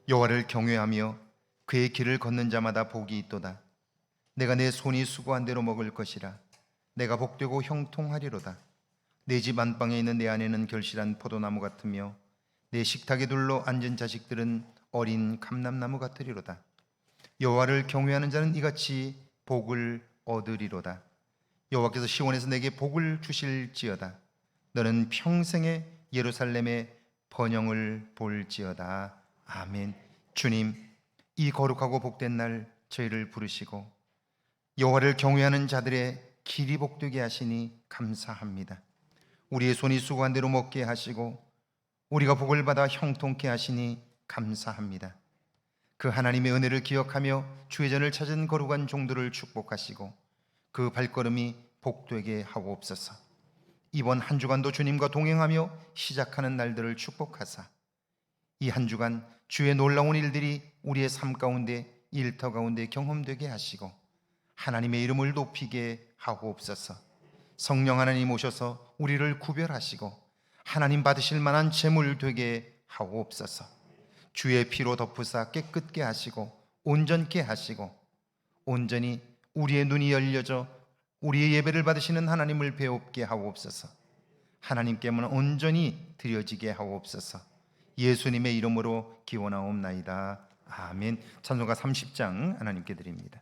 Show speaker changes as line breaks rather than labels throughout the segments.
여호와를 경외하며 그의 길을 걷는 자마다 복이 있도다. 내가 내 손이 수고한 대로 먹을 것이라. 내가 복되고 형통하리로다. 내 집 안방에 있는 내 아내는 결실한 포도나무 같으며 내 식탁에 둘러 앉은 자식들은 어린 감람나무 같으리로다. 여호와를 경외하는 자는 이같이 복을 얻으리로다. 여호와께서 시온에서 내게 복을 주실지어다. 너는 평생에 예루살렘의 번영을 볼지어다. 아멘. 주님, 이 거룩하고 복된 날 저희를 부르시고 여호와를 경외하는 자들의 길이 복되게 하시니 감사합니다. 우리의 손이 수고한 대로 먹게 하시고 우리가 복을 받아 형통케 하시니 감사합니다. 그 하나님의 은혜를 기억하며 주의 전을 찾은 거룩한 종들을 축복하시고 그 발걸음이 복되게 하옵소서. 이번 한 주간도 주님과 동행하며 시작하는 날들을 축복하사 이 한 주간 주의 놀라운 일들이 우리의 삶 가운데, 일터 가운데 경험되게 하시고 하나님의 이름을 높이게 하옵소서. 성령 하나님 오셔서 우리를 구별하시고 하나님 받으실 만한 재물 되게 하옵소서. 주의 피로 덮으사 깨끗게 하시고 온전케 하시고 온전히 우리의 눈이 열려져 우리의 예배를 받으시는 하나님을 배웁게 하옵소서. 하나님께만 온전히 드려지게 하옵소서. 예수님의 이름으로 기원하옵나이다. 아멘. 찬송가 30장 하나님께 드립니다.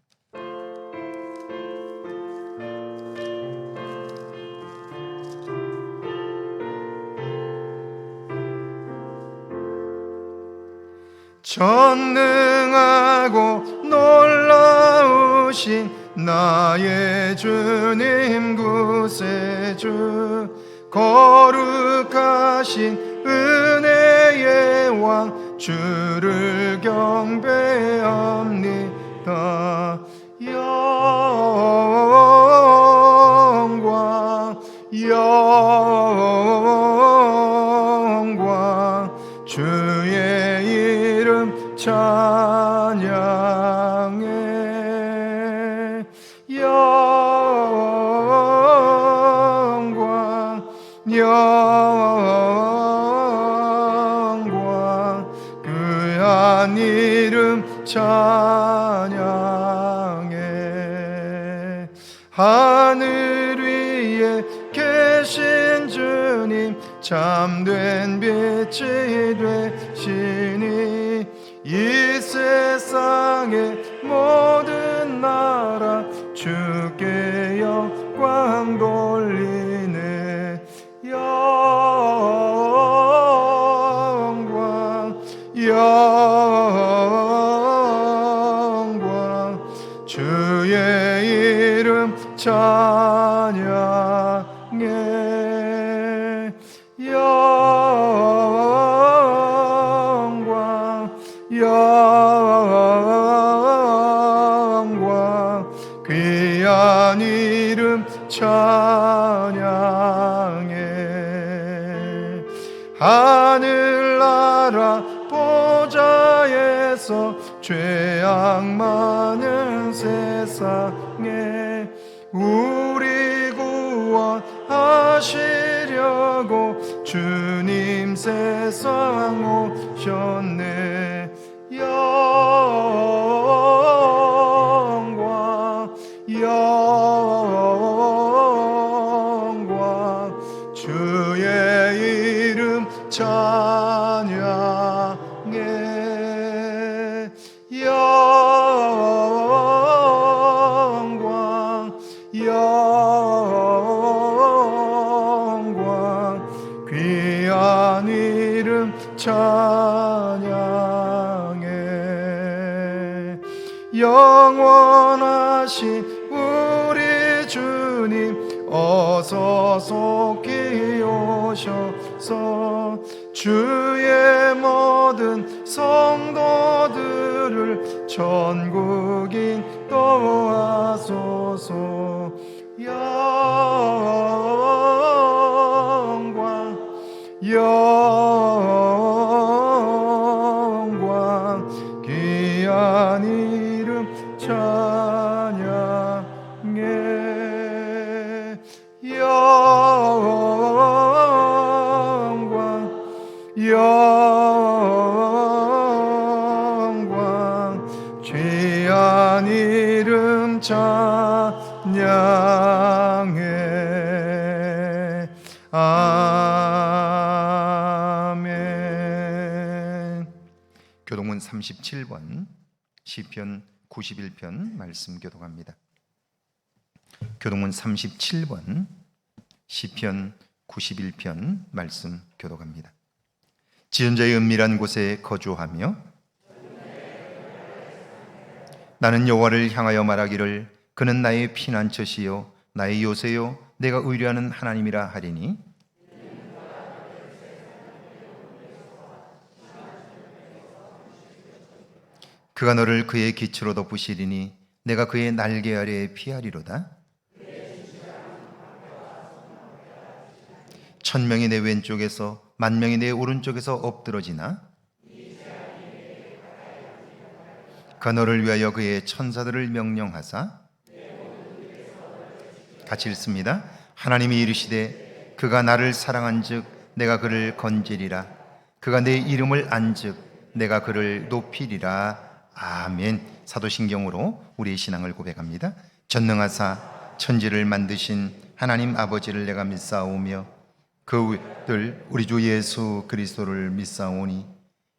전능하고 놀라우신 나의 주님 구세주, 거룩하신 은혜의 왕 주를 경배합니다. 영광 영광 주의 이름 찬양해. 영광 그한 이름 찬양해. 하늘 위에 계신 주님, 참된 빛이 되시니 이 세상의 모든 나라 주께 영광 돌리네. 영광 주의 이름 찬양해. 영광 귀한 이름 찬양해. 하늘나라 보좌에서 죄악 많은 세상에 우리 구원하시려고 주님 세상 오셨네. 영광 주의 이름 찬양해. 영광 귀한 이름 찬양해. 영원하신 우리 주님 어서 속히 오셔서 주의 모든 성도들을 천국 인도하소서. 영광 귀한 이름 찬양해. 영광 한 이름 찬양해. 아멘. 교동문 37번, 시편 91편 말씀 교독합니다. 교동문 37번, 시편 91편 말씀 교독합니다. 지존자의 은밀한 곳에 거주하며 나는 여호와를 향하여 말하기를 그는 나의 피난처시요 나의 요새요 내가 의뢰하는 하나님이라 하리니 그가 너를 그의 기초로 덮으시리니 내가 그의 날개 아래에 피하리로다. 천명이 내 왼쪽에서 만명이 내 오른쪽에서 엎드러지나 그가 너를 위하여 그의 천사들을 명령하사 같이 읽습니다. 하나님이 이르시되 그가 나를 사랑한즉 내가 그를 건지리라. 그가 내 이름을 안즉 내가 그를 높이리라. 아멘. 사도신경으로 우리의 신앙을 고백합니다. 전능하사 천지를 만드신 하나님 아버지를 내가 믿사오며 그 들 우리 주 예수 그리스도를 믿사오니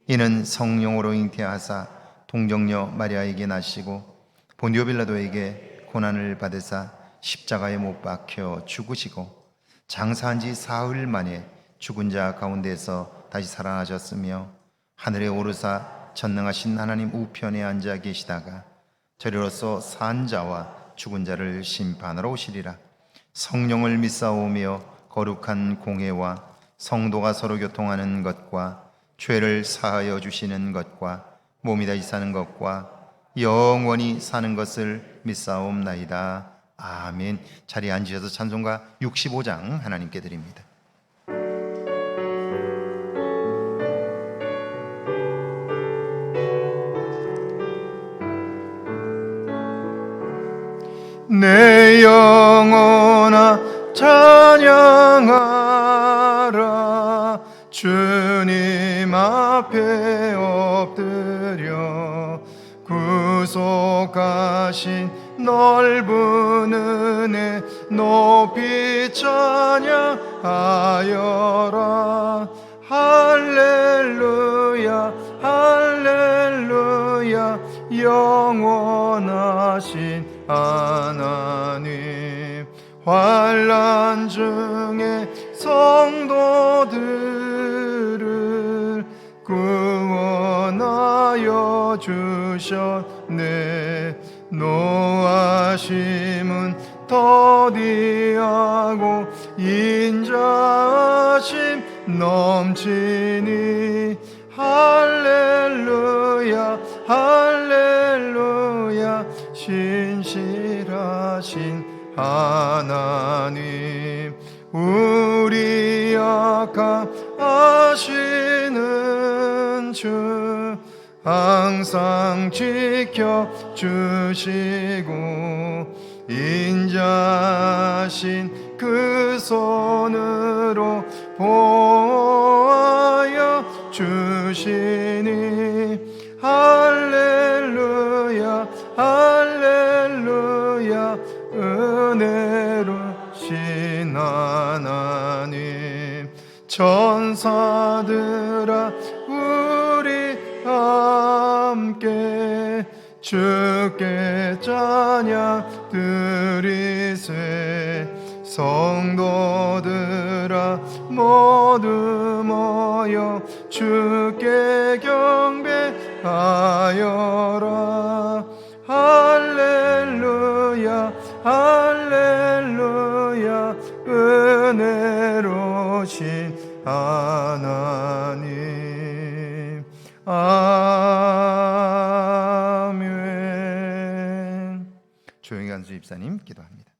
이는 성령으로 잉태하사 동정녀 마리아에게 나시고 본디오 빌라도에게 고난을 받으사 십자가에 못 박혀 죽으시고 장사한 지 사흘 만에 죽은 자 가운데서 다시 살아나셨으며 하늘에 오르사 전능하신 하나님 우편에 앉아 계시다가 저리로서 산 자와 죽은 자를 심판하러 오시리라. 성령을 믿사오며 거룩한 공회와 성도가 서로 교통하는 것과 죄를 사하여 주시는 것과 몸이 다시 사는 것과 영원히 사는 것을 믿사옵나이다. 아멘. 자리에 앉으셔서 찬송가 65장 하나님께 드립니다. 내 영혼아 찬양하라. 주님 앞에 엎드려 구속하신 넓은 은혜 높이 찬양하여라. 할렐루야 할렐루야 영원하신 하나님. 환난 중에 성도들을 구원하여 주셨네. 노하심은 더디하고 인자하심 넘치니 할렐루야 할렐루야 신실하신 하나님. 우리 약함하시는 주 항상 지켜주시고 인자하신 그 손으로 보호하여 주시니 할렐루야 할렐루야 은혜로신 하나님. 천사들아 우리 함께 주께 찬양 드리세. 성도들아 모두 모여 주께 경배하여라. 할렐루야 할렐루야 은혜로신 하나님. 아멘. 조용히 간수 집사님 기도합니다.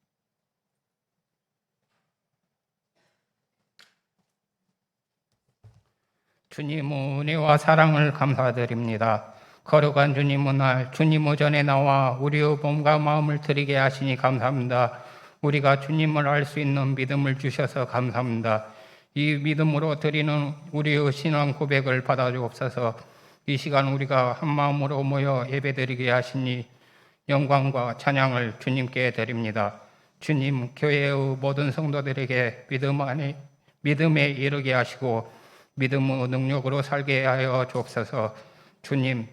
주님 은혜와 사랑을 감사드립니다. 거룩한 주님 오늘 주님 오전에 나와 우리의 몸과 마음을 드리게 하시니 감사합니다. 우리가 주님을 알 수 있는 믿음을 주셔서 감사합니다. 이 믿음으로 드리는 우리의 신앙 고백을 받아주옵소서. 이 시간 우리가 한 마음으로 모여 예배드리게 하시니 영광과 찬양을 주님께 드립니다. 주님, 교회의 모든 성도들에게 믿음에 이르게 하시고 믿음의 능력으로 살게 하여 주옵소서. 주님,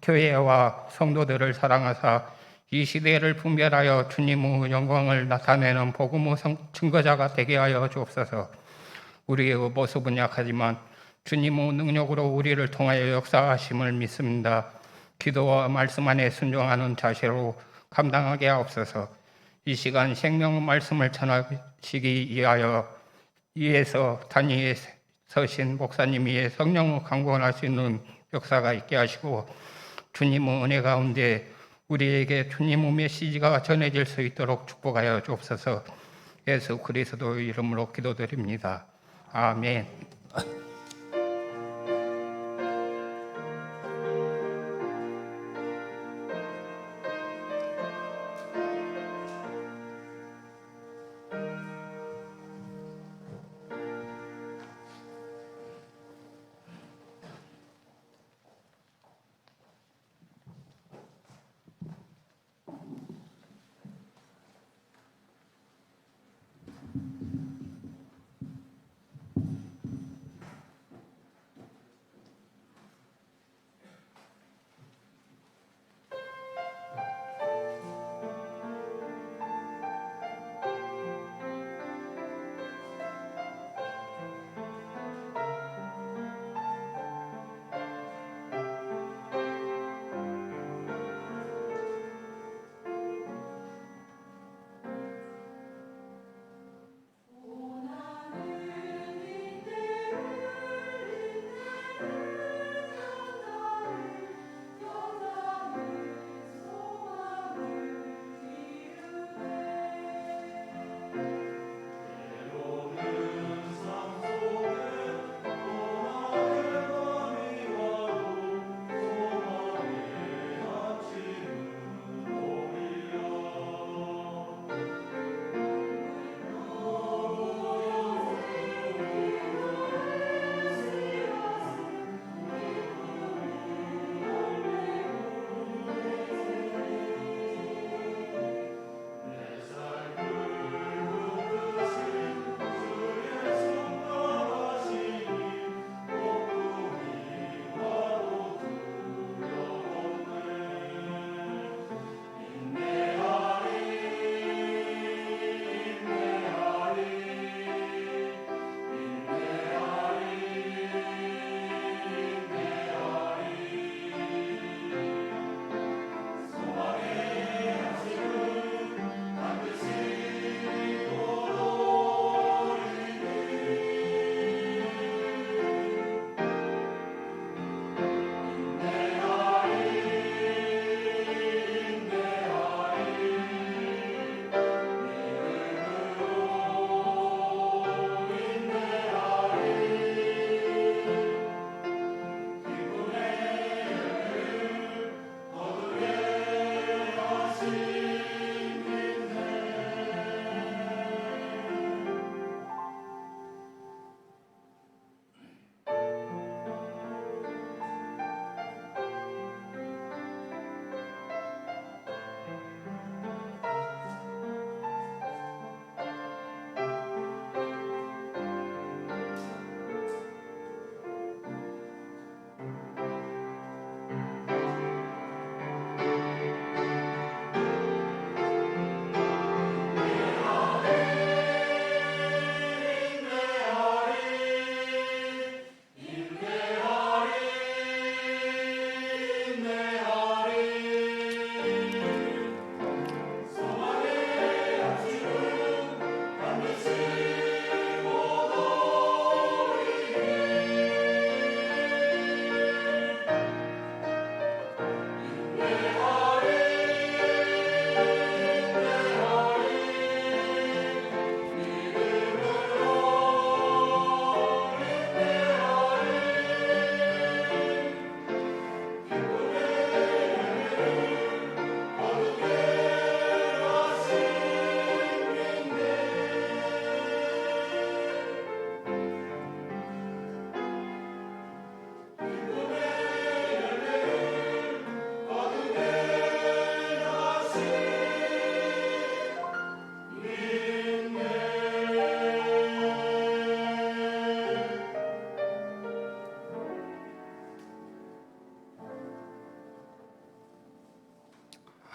교회와 성도들을 사랑하사 이 시대를 분별하여 주님의 영광을 나타내는 복음의 증거자가 되게 하여 주옵소서. 우리의 모습은 약하지만 주님의 능력으로 우리를 통하여 역사하심을 믿습니다. 기도와 말씀 안에 순종하는 자세로 감당하게 하옵소서. 이 시간 생명의 말씀을 전하시기 위해서 단위에 서신 목사님 위에 성령을 강권할 수 있는 역사가 있게 하시고 주님의 은혜 가운데 우리에게 주님의 메시지가 전해질 수 있도록 축복하여 주옵소서. 예수 그리스도 이름으로 기도드립니다. 아멘.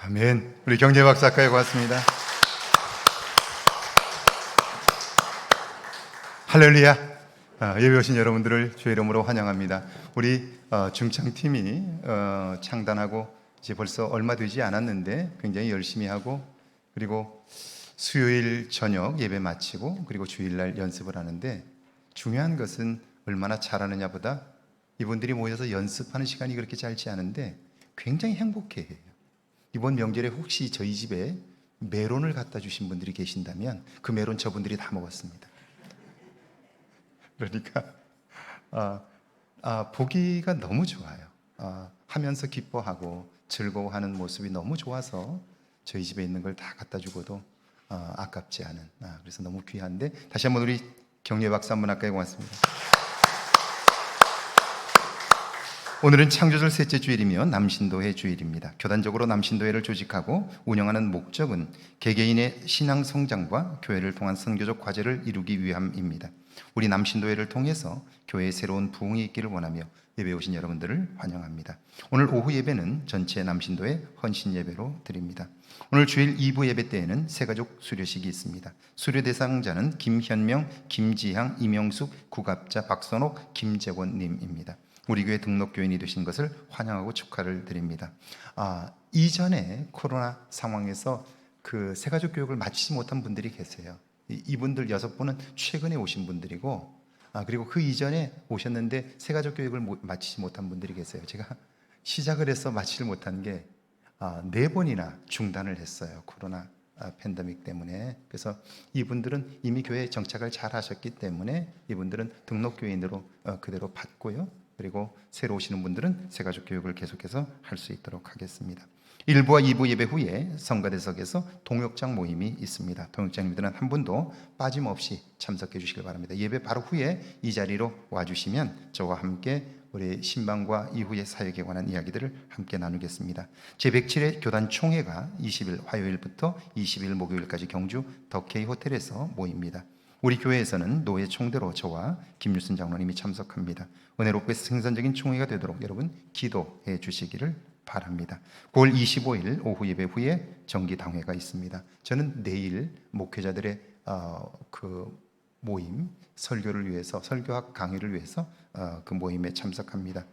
아멘. 우리 경제 박사까지 고맙습니다. 할렐루야. 예배 오신 여러분들을 주의 이름으로 환영합니다. 우리 중창팀이 창단하고 이제 벌써 얼마 되지 않았는데 굉장히 열심히 하고, 그리고 수요일 저녁 예배 마치고 그리고 주일날 연습을 하는데, 중요한 것은 얼마나 잘하느냐보다 이분들이 모여서 연습하는 시간이 그렇게 짧지 않은데 굉장히 행복해해요. 이번 명절에 혹시 저희 집에 메론을 갖다 주신 분들이 계신다면 그 메론 저분들이 다 먹었습니다. 그러니까 보기가 너무 좋아요. 하면서 기뻐하고 즐거워하는 모습이 너무 좋아서 저희 집에 있는 걸 다 갖다 주고도 아깝지 않은, 그래서 너무 귀한데, 다시 한번 우리 경례 박사 한번 아까에 고맙습니다. 오늘은 창조절 셋째 주일이며 남신도회 주일입니다. 교단적으로 남신도회를 조직하고 운영하는 목적은 개개인의 신앙 성장과 교회를 통한 선교적 과제를 이루기 위함입니다. 우리 남신도회를 통해서 교회에 새로운 부흥이 있기를 원하며 예배 오신 여러분들을 환영합니다. 오늘 오후 예배는 전체 남신도회 헌신 예배로 드립니다. 오늘 주일 2부 예배 때에는 새가족 수료식이 있습니다. 수료 대상자는 김현명, 김지향, 이명숙, 구갑자, 박선옥, 김재원 님입니다. 우리 교회 등록교인이 되신 것을 환영하고 축하를 드립니다. 이전에 코로나 상황에서 그 새가족 교육을 마치지 못한 분들이 계세요. 이분들 6분은 최근에 오신 분들이고, 그리고 그 이전에 오셨는데 새가족 교육을 마치지 못한 분들이 계세요. 제가 시작을 해서 마치지 못한 게 4번이나 중단을 했어요. 코로나 팬데믹 때문에. 그래서 이분들은 이미 교회에 정착을 잘 하셨기 때문에 이분들은 등록교인으로 그대로 받고요. 그리고 새로 오시는 분들은 새가족 교육을 계속해서 할 수 있도록 하겠습니다. 1부와 2부 예배 후에 성가대석에서 동역장 모임이 있습니다. 동역장님들은 한 분도 빠짐없이 참석해 주시길 바랍니다. 예배 바로 후에 이 자리로 와주시면 저와 함께 우리 신방과 이후의 사역에 관한 이야기들을 함께 나누겠습니다. 제107회 교단 총회가 20일 화요일부터 20일 목요일까지 경주 더케이 호텔에서 모입니다. 우리 교회에서는 노회 총대로 저와 김유순 장로님이 참석합니다. 은혜롭고 생산적인 총회가 되도록 여러분 기도해 주시기를 바랍니다. 9월 25일 오후 예배 후에 정기당회가 있습니다. 저는 내일 목회자들의 그 모임, 설교를 위해서, 설교학 강의를 위해서 그 모임에 참석합니다.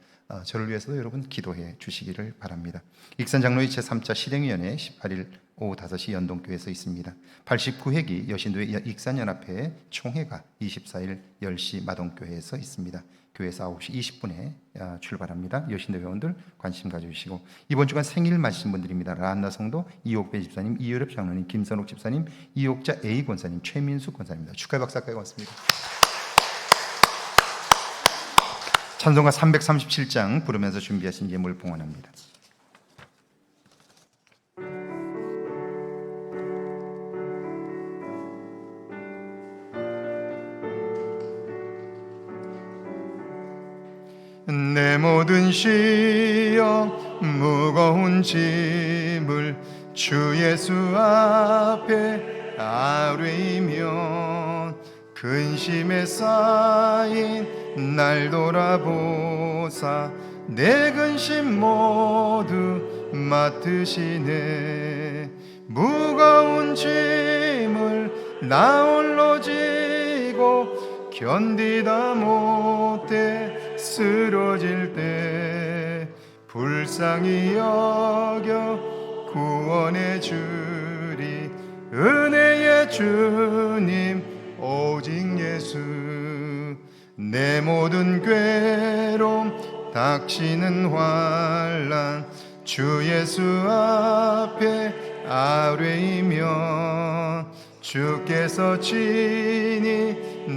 저를 위해서도 여러분 기도해 주시기를 바랍니다. 익산 장로회 제3차 실행위원회 18일 오후 5시 연동교회에서 있습니다. 89회기 여신도회 익산연합회 총회가 24일 10시 마동교회에서 있습니다. 교회에서 9시 20분에 출발합니다. 여신도 회원들 관심 가져주시고, 이번 주간 생일 맞으신 분들입니다. 라한나 성도 이옥배 집사님, 이유럽 장로님, 김선옥 집사님, 이옥자 A 권사님, 최민숙 권사님입니다. 축하의 박사까지 고맙습니다. 찬송가 337장 부르면서 준비하신 예물 봉헌합니다. 내 모든 시험 무거운 짐을 주 예수 앞에 아뢰이며, 근심에 쌓인 날 돌아보사 내 근심 모두 맡으시네. 무거운 짐을 나 홀로 지고 견디다 못해 쓰러질 때 불쌍히 여겨 구원해 주리. 은혜의 주님 오직 예수. 내 모든 괴로움 닥치는 환난 주 예수 앞에 아뢰이며, 주께서 친히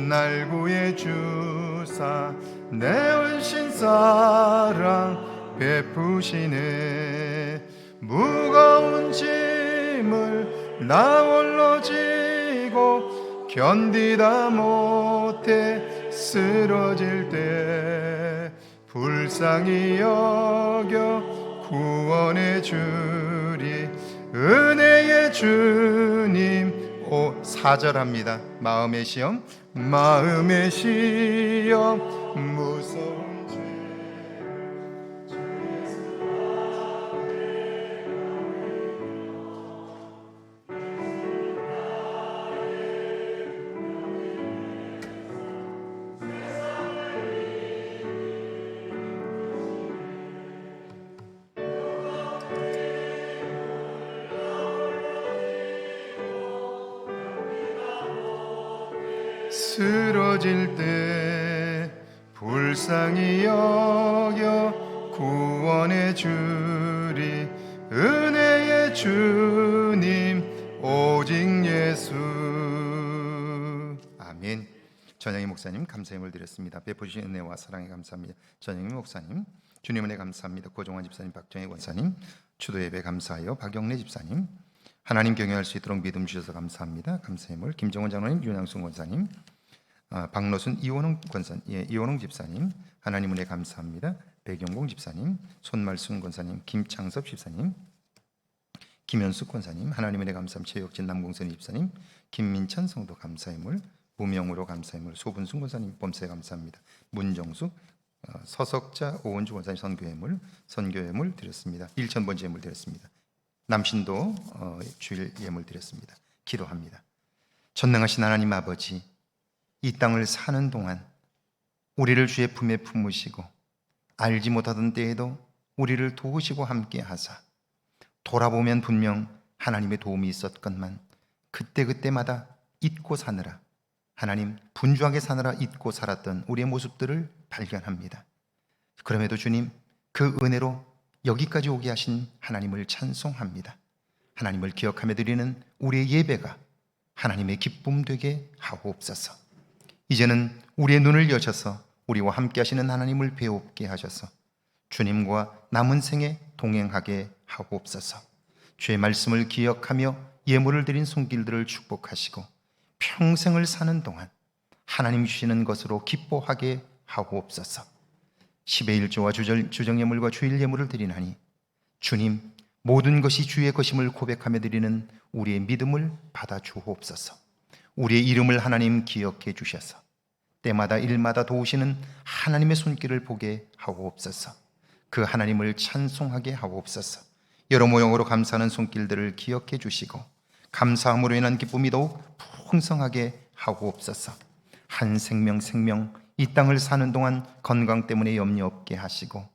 날 구해 주사 내 헌신 사랑 베푸시네. 무거운 짐을 나 홀로 지고 견디다 못해 쓰러질 때 불쌍히 여겨 구원해 주리. 은혜의 주님 4절합니다. 마음의 시험, 마음의 시험 무서운 죄 주 예수 앞에 쓰러질 때 불쌍히 여겨 구원해 주리. 은혜의 주님 오직 예수. 아멘. 전영희 목사님 감사의 힘을 드렸습니다. 베푸신 은혜와 사랑에 감사합니다. 전영희 목사님 주님 은혜 감사합니다. 고종환 집사님, 박정희 권사님 추도 예배 감사하여 박영래 집사님 하나님 경외할 수 있도록 믿음 주셔서 감사합니다. 감사의 힘을 김정원 장로님, 윤양순 권사님, 박노순 이원홍 집사님 하나님 은혜 감사합니다. 백영공 집사님, 손말순 권사님, 김창섭 집사님, 김현숙 권사님 하나님 은혜 감사합니다. 최혁진 남공선 집사님, 김민찬 성도 감사의 물, 무명으로 감사의 물, 소분순 권사님 범세 감사합니다. 문정숙, 서석자, 오원주 권사님 선교의 물 드렸습니다. 1,000번째 예물 드렸습니다. 남신도 주일 예물 드렸습니다. 기도합니다. 전능하신 하나님 아버지, 이 땅을 사는 동안 우리를 주의 품에 품으시고 알지 못하던 때에도 우리를 도우시고 함께 하사 돌아보면 분명 하나님의 도움이 있었건만 그때마다 잊고 사느라, 하나님 분주하게 사느라 잊고 살았던 우리의 모습들을 발견합니다. 그럼에도 주님, 그 은혜로 여기까지 오게 하신 하나님을 찬송합니다. 하나님을 기억하며 드리는 우리의 예배가 하나님의 기쁨 되게 하옵소서. 이제는 우리의 눈을 여셔서 우리와 함께 하시는 하나님을 배웁게 하셔서 주님과 남은 생에 동행하게 하옵소서. 주의 말씀을 기억하며 예물을 드린 손길들을 축복하시고 평생을 사는 동안 하나님 주시는 것으로 기뻐하게 하옵소서. 10의 1조와 주정예물과 주일 예물을 드리나니 주님, 모든 것이 주의 것임을 고백하며 드리는 우리의 믿음을 받아 주옵소서. 우리의 이름을 하나님 기억해 주셔서 때마다 일마다 도우시는 하나님의 손길을 보게 하옵소서. 그 하나님을 찬송하게 하옵소서. 여러 모형으로 감사하는 손길들을 기억해 주시고 감사함으로 인한 기쁨이 더욱 풍성하게 하옵소서. 한 생명 이 땅을 사는 동안 건강 때문에 염려 없게 하시고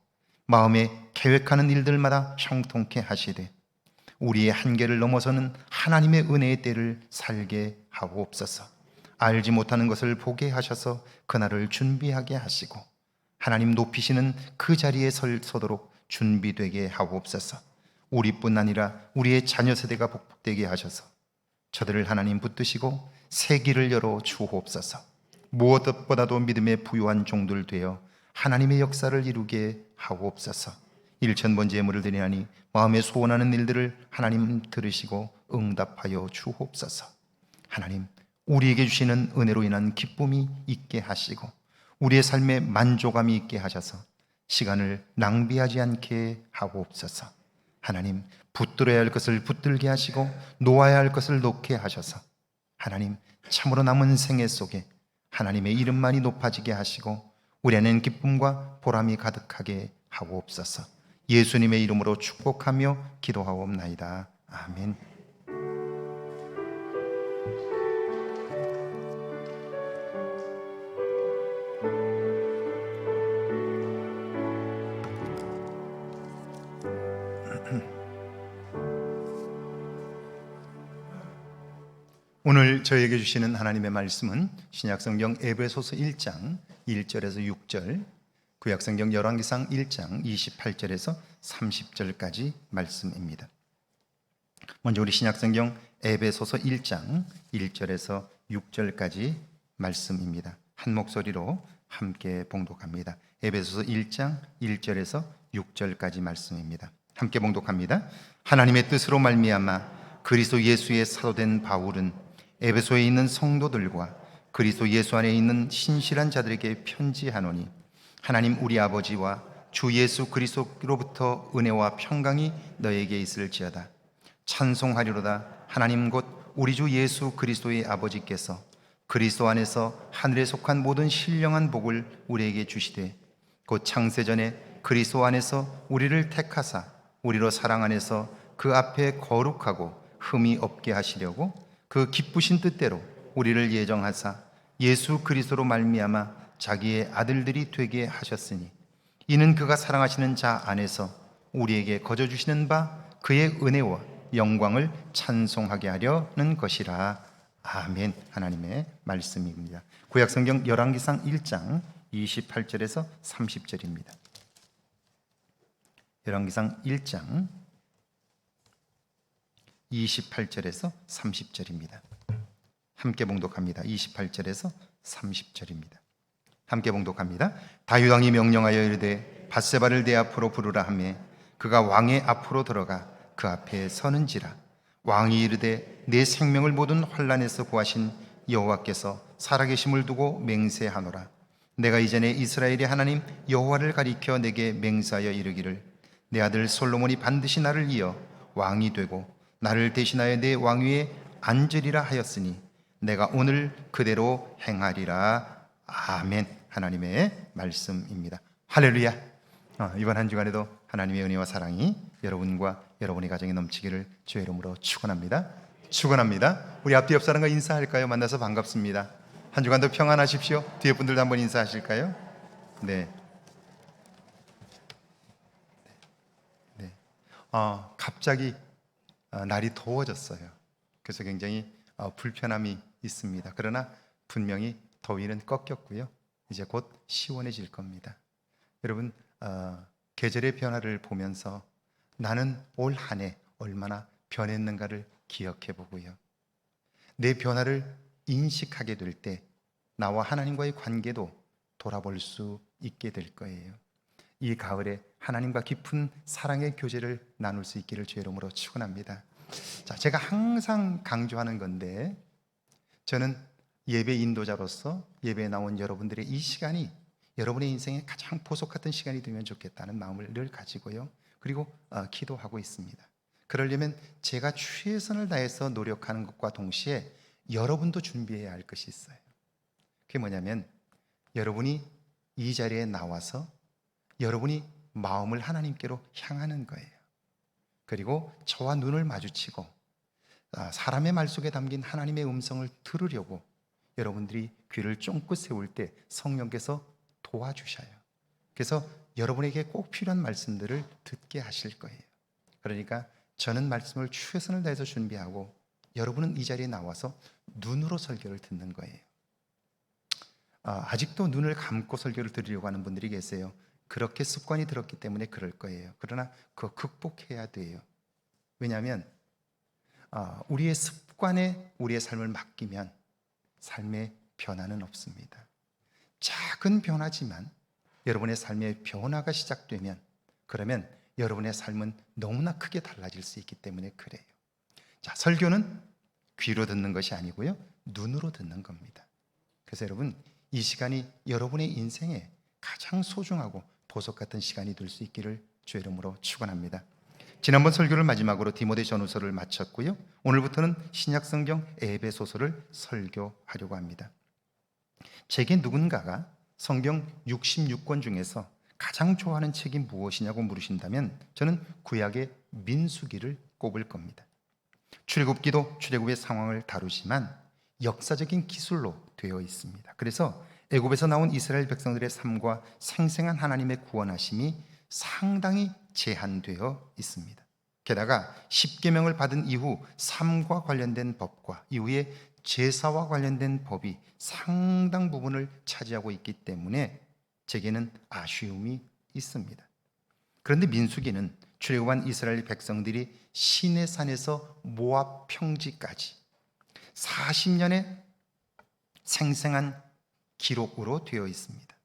마음에 계획하는 일들마다 형통케 하시되 우리의 한계를 넘어서는 하나님의 은혜의 때를 살게 하옵소서. 알지 못하는 것을 보게 하셔서 그날을 준비하게 하시고 하나님 높이시는 그 자리에 서도록 준비되게 하옵소서. 우리뿐 아니라 우리의 자녀 세대가 복되게 하셔서 저들을 하나님 붙드시고 새 길을 열어 주옵소서. 무엇보다도 믿음에 부유한 종들 되어 하나님의 역사를 이루게 하옵소서. 1,000번째 예물을 드리나니 마음에 소원하는 일들을 하나님 들으시고 응답하여 주옵소서. 하나님, 우리에게 주시는 은혜로 인한 기쁨이 있게 하시고 우리의 삶에 만족감이 있게 하셔서 시간을 낭비하지 않게 하옵소서. 하나님, 붙들어야 할 것을 붙들게 하시고 놓아야 할 것을 놓게 하셔서 하나님, 참으로 남은 생애 속에 하나님의 이름만이 높아지게 하시고 우리 안에는 기쁨과 보람이 가득하게 하옵소서. 예수님의 이름으로 축복하며 기도하옵나이다. 아멘. 오늘 저에게 주시는 하나님의 말씀은 신약성경 에베소서 1장 1절에서 6절, 구약성경 열왕기상 1장 28절에서 30절까지 말씀입니다. 먼저 우리 신약성경 에베소서 1장 1절에서 6절까지 말씀입니다. 한 목소리로 함께 봉독합니다. 에베소서 1장 1절에서 6절까지 말씀입니다. 함께 봉독합니다. 하나님의 뜻으로 말미암아 그리스도 예수의 사도된 바울은 에베소에 있는 성도들과 그리스도 예수 안에 있는 신실한 자들에게 편지하노니 하나님 우리 아버지와 주 예수 그리스도로부터 은혜와 평강이 너에게 있을지어다. 찬송하리로다. 하나님 곧 우리 주 예수 그리스도의 아버지께서 그리스도 안에서 하늘에 속한 모든 신령한 복을 우리에게 주시되 곧 창세전에 그리스도 안에서 우리를 택하사 우리로 사랑 안에서 그 앞에 거룩하고 흠이 없게 하시려고 그 기쁘신 뜻대로 우리를 예정하사 예수 그리스도로 말미암아 자기의 아들들이 되게 하셨으니 이는 그가 사랑하시는 자 안에서 우리에게 거저 주시는 바 그의 은혜와 영광을 찬송하게 하려는 것이라. 아멘. 하나님의 말씀입니다. 구약성경 열왕기상 1장 28절에서 30절입니다. 열왕기상 1장 28절에서 30절입니다. 함께 봉독합니다. 28절에서 30절입니다. 함께 봉독합니다. 다윗 왕이 명령하여 이르되 밧세바를 내 앞으로 부르라 하매 그가 왕의 앞으로 들어가 그 앞에 서는지라. 왕이 이르되 내 생명을 모든 환난에서 구하신 여호와께서 살아계심을 두고 맹세하노라. 내가 이전에 이스라엘의 하나님 여호와를 가리켜 내게 맹세하여 이르기를 내 아들 솔로몬이 반드시 나를 이어 왕이 되고 나를 대신하여 내 왕위에 앉으리라 하였으니 내가 오늘 그대로 행하리라. 아멘. 하나님의 말씀입니다. 할렐루야. 이번 한 주간에도 하나님의 은혜와 사랑이 여러분과 여러분의 가정에 넘치기를 주의 이름으로 축원합니다. 축원합니다. 우리 앞뒤 옆 사람과 인사할까요? 만나서 반갑습니다. 한 주간도 평안하십시오. 뒤에 분들도 한번 인사하실까요? 네. 갑자기 날이 더워졌어요. 그래서 굉장히 불편함이 있습니다. 그러나 분명히 더위는 꺾였고요. 이제 곧 시원해질 겁니다. 여러분, 계절의 변화를 보면서 나는 올 한 해 얼마나 변했는가를 기억해 보고요. 내 변화를 인식하게 될 때 나와 하나님과의 관계도 돌아볼 수 있게 될 거예요. 이 가을에 하나님과 깊은 사랑의 교제를 나눌 수 있기를 주의 이름으로 축원합니다. 자, 제가 항상 강조하는 건데 저는 예배 인도자로서 예배에 나온 여러분들의 이 시간이 여러분의 인생에 가장 보석 같은 시간이 되면 좋겠다는 마음을 늘 가지고요. 그리고 기도하고 있습니다. 그러려면 제가 최선을 다해서 노력하는 것과 동시에 여러분도 준비해야 할 것이 있어요. 그게 뭐냐면 여러분이 이 자리에 나와서 여러분이 마음을 하나님께로 향하는 거예요. 그리고 저와 눈을 마주치고 사람의 말 속에 담긴 하나님의 음성을 들으려고 여러분들이 귀를 쫑긋 세울 때 성령께서 도와주셔요. 그래서 여러분에게 꼭 필요한 말씀들을 듣게 하실 거예요. 그러니까 저는 말씀을 최선을 다해서 준비하고 여러분은 이 자리에 나와서 눈으로 설교를 듣는 거예요. 아직도 눈을 감고 설교를 들으려고 하는 분들이 계세요. 그렇게 습관이 들었기 때문에 그럴 거예요. 그러나 그거 극복해야 돼요. 왜냐하면 우리의 습관에 우리의 삶을 맡기면 삶의 변화는 없습니다. 작은 변화지만 여러분의 삶의 변화가 시작되면 그러면 여러분의 삶은 너무나 크게 달라질 수 있기 때문에 그래요. 자, 설교는 귀로 듣는 것이 아니고요, 눈으로 듣는 겁니다. 그래서 여러분, 이 시간이 여러분의 인생에 가장 소중하고 보석 같은 시간이 될 수 있기를 주의 이름으로 축원합니다. 지난번 설교를 마지막으로 디모데전후서를 마쳤고요. 오늘부터는 신약성경 에베소서를 설교하려고 합니다. 제게 누군가가 성경 66권 중에서 가장 좋아하는 책이 무엇이냐고 물으신다면 저는 구약의 민수기를 꼽을 겁니다. 출애굽기도 출애굽의 상황을 다루지만 역사적인 기술로 되어 있습니다. 그래서 애굽에서 나온 이스라엘 백성들의 삶과 생생한 하나님의 구원하심이 상당히 제한되어 있습니다. 게다가 십계명을 받은 이후 삶과 관련된 법과 이후에 제사와 관련된 법이 상당 부분을 차지하고 있기 때문에 제게는 아쉬움이 있습니다. 그런데 민수기는 출애굽한 이스라엘 백성들이 시내산에서 모압 평지까지 40년의 생생한 기록으로 되어 있습니다.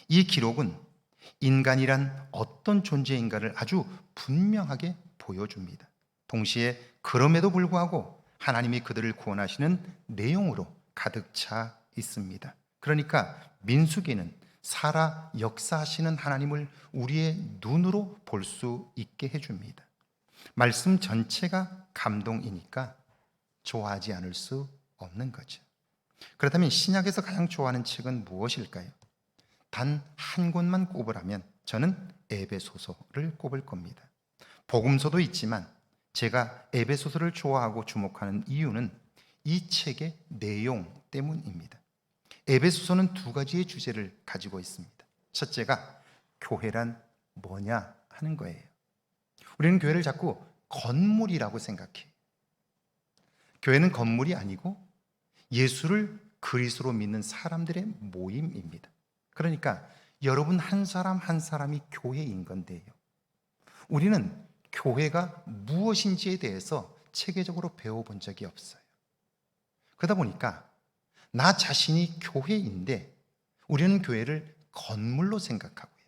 이 기록은 인간이란 어떤 존재인가를 아주 분명하게 보여줍니다. 동시에 그럼에도 불구하고 하나님이 그들을 구원하시는 내용으로 가득 차 있습니다. 그러니까 민수기는 살아 역사하시는 하나님을 우리의 눈으로 볼 수 있게 해줍니다. 말씀 전체가 감동이니까 좋아하지 않을 수 없는 거죠. 그렇다면 신약에서 가장 좋아하는 책은 무엇일까요? 단 한 권만 꼽으라면 저는 에베소서를 꼽을 겁니다. 복음서도 있지만 제가 에베소서를 좋아하고 주목하는 이유는 이 책의 내용 때문입니다. 에베소서는 두 가지의 주제를 가지고 있습니다. 첫째가 교회란 뭐냐 하는 거예요. 우리는 교회를 자꾸 건물이라고 생각해요. 교회는 건물이 아니고 예수를 그리스도로 믿는 사람들의 모임입니다. 그러니까 여러분 한 사람 한 사람이 교회인 건데요, 우리는 교회가 무엇인지에 대해서 체계적으로 배워본 적이 없어요. 그러다 보니까 나 자신이 교회인데 우리는 교회를 건물로 생각하고요,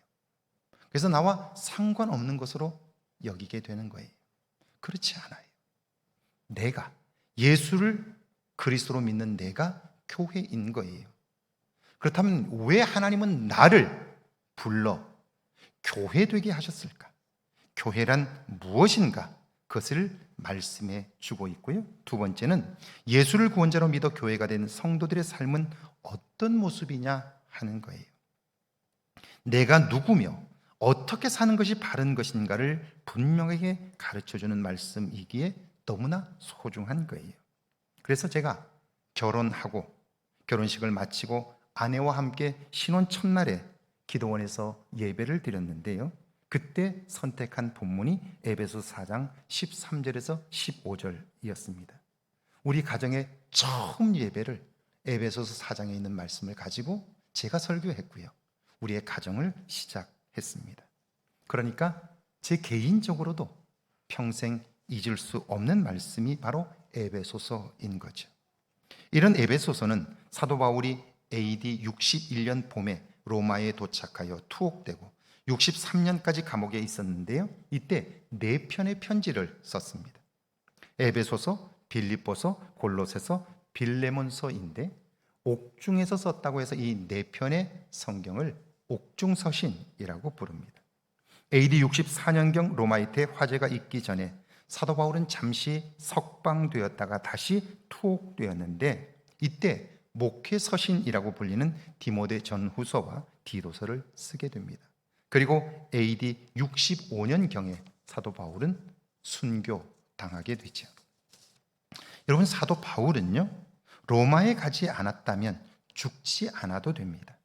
그래서 나와 상관없는 것으로 여기게 되는 거예요. 그렇지 않아요. 내가 예수를 그리스도로 믿는 내가 교회인 거예요. 그렇다면 왜 하나님은 나를 불러 교회 되게 하셨을까? 교회란 무엇인가? 그것을 말씀해 주고 있고요. 두 번째는 예수를 구원자로 믿어 교회가 된 성도들의 삶은 어떤 모습이냐 하는 거예요. 내가 누구며 어떻게 사는 것이 바른 것인가를 분명하게 가르쳐주는 말씀이기에 너무나 소중한 거예요. 그래서 제가 결혼하고 결혼식을 마치고 아내와 함께 신혼 첫날에 기도원에서 예배를 드렸는데요, 그때 선택한 본문이 에베소서 4장 13절에서 15절이었습니다. 우리 가정의 처음 예배를 에베소서 4장에 있는 말씀을 가지고 제가 설교했고요, 우리의 가정을 시작했습니다. 그러니까 제 개인적으로도 평생 잊을 수 없는 말씀이 바로 에베소서인 거죠. 이런 에베소서는 사도 바울이 AD 61년 봄에 로마에 도착하여 투옥되고 63년까지 감옥에 있었는데요, 이때 4편의 편지를 썼습니다. 에베소서, 빌립보서, 골로새서, 빌레몬서인데 옥중에서 썼다고 해서 이 4편의 성경을 옥중서신이라고 부릅니다. AD 64년경 로마이트에 화재가 있기 전에 사도 바울은 잠시 석방되었다가 다시 투옥되었는데 이때 목회서신이라고 불리는 디모데 전후서와 디도서를 쓰게 됩니다. 그리고 AD 65년경에 사도 바울은 순교당하게 되죠. 여러분, 사도 바울은요, 로마에 가지 않았다면 죽지 않아도 됩니다.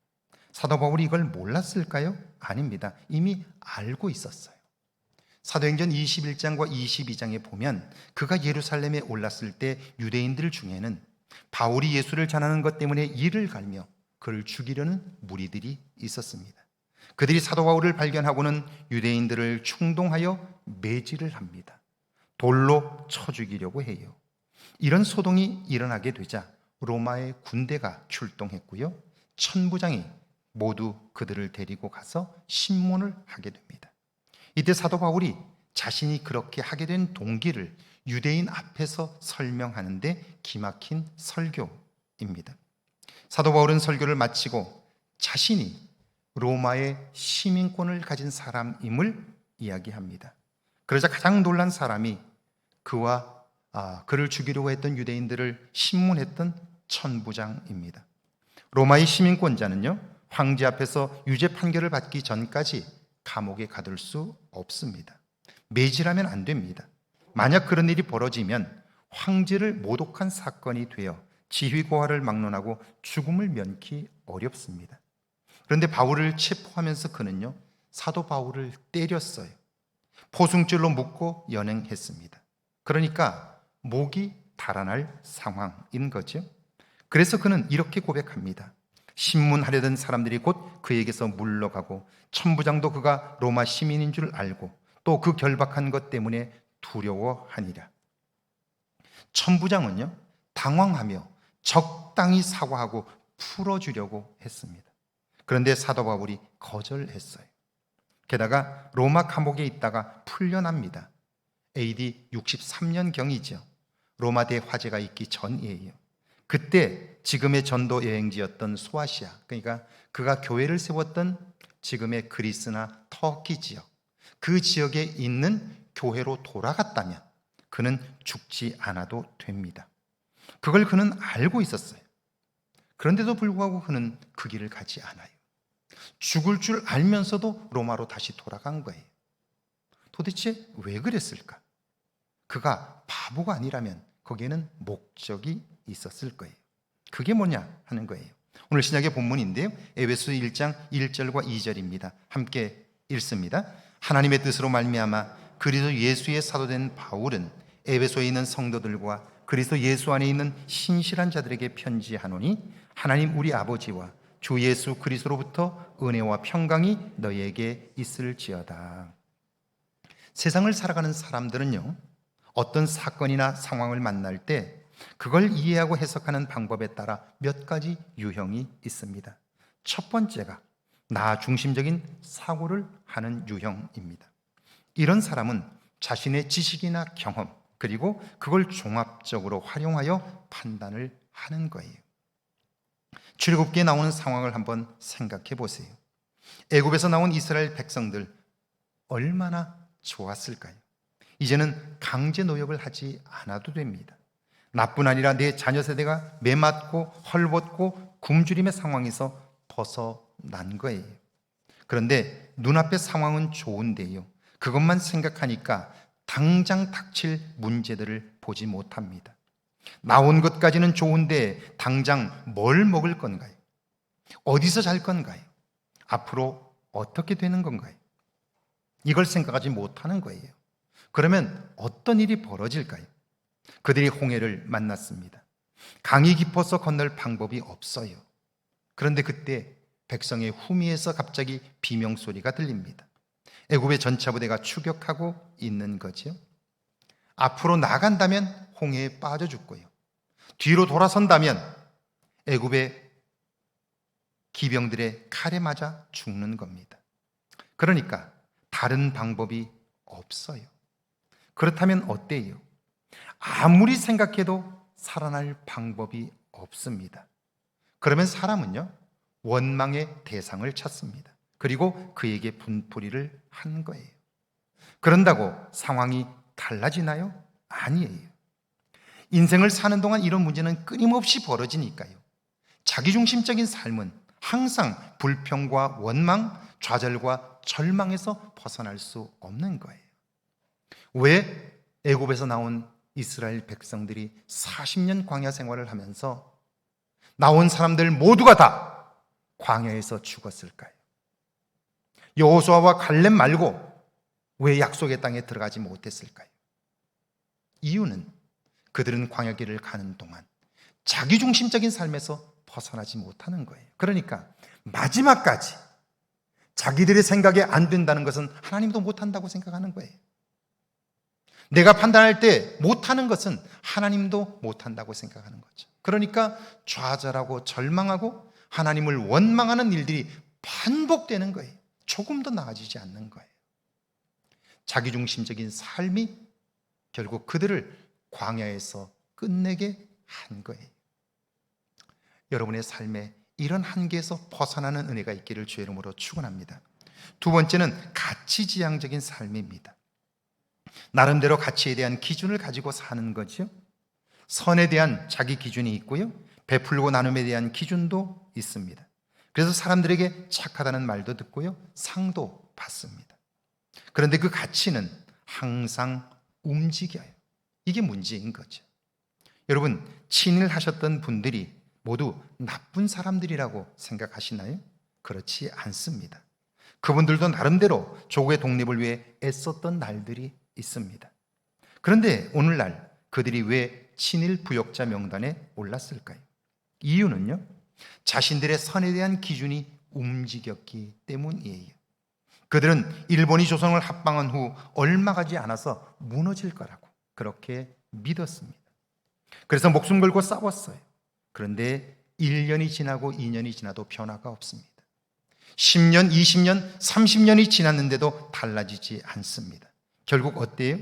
사도 바울이 이걸 몰랐을까요? 아닙니다. 이미 알고 있었어요. 사도행전 21장과 22장에 보면 그가 예루살렘에 올랐을 때 유대인들 중에는 바울이 예수를 전하는 것 때문에 이를 갈며 그를 죽이려는 무리들이 있었습니다. 그들이 사도 바울을 발견하고는 유대인들을 충동하여 매질을 합니다. 돌로 쳐 죽이려고 해요. 이런 소동이 일어나게 되자 로마의 군대가 출동했고요, 천부장이 모두 그들을 데리고 가서 신문을 하게 됩니다. 이때 사도 바울이 자신이 그렇게 하게 된 동기를 유대인 앞에서 설명하는데 기막힌 설교입니다. 사도 바울은 설교를 마치고 자신이 로마의 시민권을 가진 사람임을 이야기합니다. 그러자 가장 놀란 사람이 그를 죽이려고 했던 유대인들을 신문했던 천부장입니다. 로마의 시민권자는요, 황제 앞에서 유죄 판결을 받기 전까지 감옥에 가둘 수 없습니다. 매질하면 안 됩니다. 만약 그런 일이 벌어지면 황제를 모독한 사건이 되어 지휘고하를 막론하고 죽음을 면키 어렵습니다. 그런데 바울을 체포하면서 그는요, 사도 바울을 때렸어요. 포승줄로 묶고 연행했습니다. 그러니까 목이 달아날 상황인 거죠. 그래서 그는 이렇게 고백합니다. 신문하려던 사람들이 곧 그에게서 물러가고 천부장도 그가 로마 시민인 줄 알고 또 그 결박한 것 때문에 두려워하니라. 천부장은요, 당황하며 적당히 사과하고 풀어주려고 했습니다. 그런데 사도 바울이 거절했어요. 게다가 로마 감옥에 있다가 풀려납니다. AD 63년경이죠. 로마 대화재가 있기 전이에요. 그때 지금의 전도 여행지였던 소아시아, 그러니까 그가 교회를 세웠던 지금의 그리스나 터키 지역, 그 지역에 있는 교회로 돌아갔다면 그는 죽지 않아도 됩니다. 그걸 그는 알고 있었어요. 그런데도 불구하고 그는 그 길을 가지 않아요. 죽을 줄 알면서도 로마로 다시 돌아간 거예요. 도대체 왜 그랬을까? 그가 바보가 아니라면 거기에는 목적이 있었을 거예요. 그게 뭐냐 하는 거예요. 오늘 신약의 본문인데요, 에베소 1장 1절과 2절입니다. 함께 읽습니다. 하나님의 뜻으로 말미암아 그리스도 예수의 사도된 바울은 에베소에 있는 성도들과 그리스도 예수 안에 있는 신실한 자들에게 편지하노니 하나님 우리 아버지와 주 예수 그리스도로부터 은혜와 평강이 너희에게 있을지어다. 세상을 살아가는 사람들은요, 어떤 사건이나 상황을 만날 때 그걸 이해하고 해석하는 방법에 따라 몇 가지 유형이 있습니다. 첫 번째가 나 중심적인 사고를 하는 유형입니다. 이런 사람은 자신의 지식이나 경험, 그리고 그걸 종합적으로 활용하여 판단을 하는 거예요. 출애굽기에 나오는 상황을 한번 생각해 보세요. 애굽에서 나온 이스라엘 백성들 얼마나 좋았을까요? 이제는 강제 노역을 하지 않아도 됩니다. 나뿐 아니라 내 자녀 세대가 매맞고 헐벗고 굶주림의 상황에서 벗어난 거예요. 그런데 눈앞의 상황은 좋은데요, 그것만 생각하니까 당장 닥칠 문제들을 보지 못합니다. 나온 것까지는 좋은데 당장 뭘 먹을 건가요? 어디서 잘 건가요? 앞으로 어떻게 되는 건가요? 이걸 생각하지 못하는 거예요. 그러면 어떤 일이 벌어질까요? 그들이 홍해를 만났습니다. 강이 깊어서 건널 방법이 없어요. 그런데 그때 백성의 후미에서 갑자기 비명소리가 들립니다. 애굽의 전차부대가 추격하고 있는 거죠. 앞으로 나간다면 홍해에 빠져 죽고요, 뒤로 돌아선다면 애굽의 기병들의 칼에 맞아 죽는 겁니다. 그러니까 다른 방법이 없어요. 그렇다면 어때요? 아무리 생각해도 살아날 방법이 없습니다. 그러면 사람은요, 원망의 대상을 찾습니다. 그리고 그에게 분풀이를 한 거예요. 그런다고 상황이 달라지나요? 아니에요. 인생을 사는 동안 이런 문제는 끊임없이 벌어지니까요. 자기중심적인 삶은 항상 불평과 원망, 좌절과 절망에서 벗어날 수 없는 거예요. 왜 애굽에서 나온 이스라엘 백성들이 40년 광야 생활을 하면서 나온 사람들 모두가 다 광야에서 죽었을까요? 여호수아와 갈렙 말고 왜 약속의 땅에 들어가지 못했을까요? 이유는 그들은 광야길을 가는 동안 자기중심적인 삶에서 벗어나지 못하는 거예요. 그러니까 마지막까지 자기들의 생각에 안 된다는 것은 하나님도 못한다고 생각하는 거예요. 내가 판단할 때 못하는 것은 하나님도 못한다고 생각하는 거죠. 그러니까 좌절하고 절망하고 하나님을 원망하는 일들이 반복되는 거예요. 조금 더 나아지지 않는 거예요. 자기중심적인 삶이 결국 그들을 광야에서 끝내게 한 거예요. 여러분의 삶에 이런 한계에서 벗어나는 은혜가 있기를 주의 이름으로 축원합니다. 두 번째는 가치지향적인 삶입니다. 나름대로 가치에 대한 기준을 가지고 사는 거죠. 선에 대한 자기 기준이 있고요, 베풀고 나눔에 대한 기준도 있습니다. 그래서 사람들에게 착하다는 말도 듣고요, 상도 받습니다. 그런데 그 가치는 항상 움직여요. 이게 문제인 거죠. 여러분, 친일하셨던 분들이 모두 나쁜 사람들이라고 생각하시나요? 그렇지 않습니다. 그분들도 나름대로 조국의 독립을 위해 애썼던 날들이 있습니다. 그런데 오늘날 그들이 왜 친일 부역자 명단에 올랐을까요? 이유는요, 자신들의 선에 대한 기준이 움직였기 때문이에요. 그들은 일본이 조선을 합방한 후 얼마 가지 않아서 무너질 거라고 그렇게 믿었습니다. 그래서 목숨 걸고 싸웠어요. 그런데 1년이 지나고 2년이 지나도 변화가 없습니다. 10년, 20년, 30년이 지났는데도 달라지지 않습니다. 결국 어때요?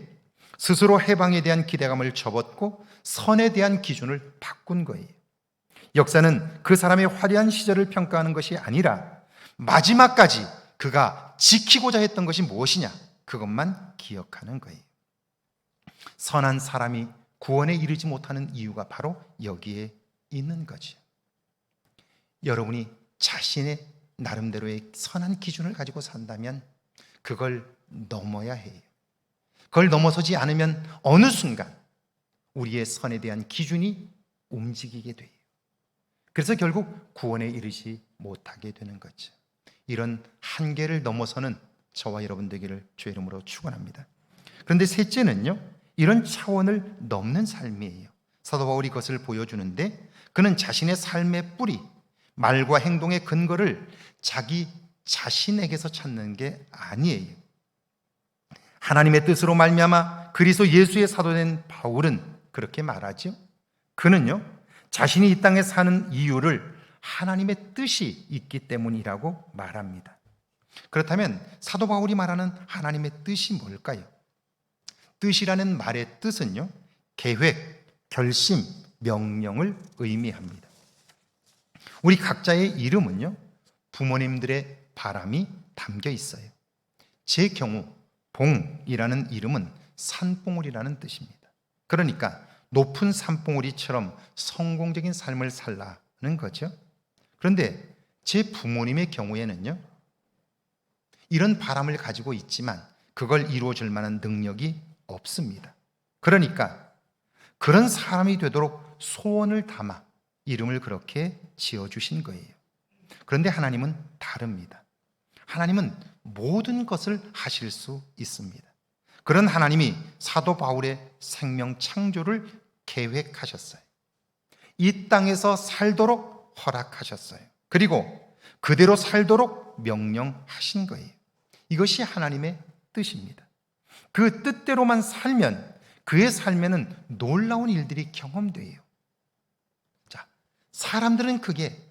스스로 해방에 대한 기대감을 접었고 선에 대한 기준을 바꾼 거예요. 역사는 그 사람의 화려한 시절을 평가하는 것이 아니라 마지막까지 그가 지키고자 했던 것이 무엇이냐, 그것만 기억하는 거예요. 선한 사람이 구원에 이르지 못하는 이유가 바로 여기에 있는 거죠. 여러분이 자신의 나름대로의 선한 기준을 가지고 산다면 그걸 넘어야 해요. 그걸 넘어서지 않으면 어느 순간 우리의 선에 대한 기준이 움직이게 돼요. 그래서 결국 구원에 이르지 못하게 되는 거죠. 이런 한계를 넘어서는 저와 여러분 되기를 주의 이름으로 축원합니다. 그런데 셋째는요, 이런 차원을 넘는 삶이에요. 사도 바울이 그것을 보여주는데, 그는 자신의 삶의 뿌리, 말과 행동의 근거를 자기 자신에게서 찾는 게 아니에요. 하나님의 뜻으로 말미암아 그리스도 예수의 사도된 바울은 그렇게 말하죠. 그는요, 자신이 이 땅에 사는 이유를 하나님의 뜻이 있기 때문이라고 말합니다. 그렇다면 사도 바울이 말하는 하나님의 뜻이 뭘까요? 뜻이라는 말의 뜻은요, 계획, 결심, 명령을 의미합니다. 우리 각자의 이름은요, 부모님들의 바람이 담겨 있어요. 제 경우 봉이라는 이름은 산봉우리라는 뜻입니다. 그러니까 높은 산봉우리처럼 성공적인 삶을 살라는 거죠. 그런데 제 부모님의 경우에는요, 이런 바람을 가지고 있지만 그걸 이루어 줄 만한 능력이 없습니다. 그러니까 그런 사람이 되도록 소원을 담아 이름을 그렇게 지어주신 거예요. 그런데 하나님은 다릅니다. 하나님은 모든 것을 하실 수 있습니다. 그런 하나님이 사도 바울의 생명 창조를 계획하셨어요. 이 땅에서 살도록 허락하셨어요. 그리고 그대로 살도록 명령하신 거예요. 이것이 하나님의 뜻입니다. 그 뜻대로만 살면 그의 삶에는 놀라운 일들이 경험돼요. 자, 사람들은 그게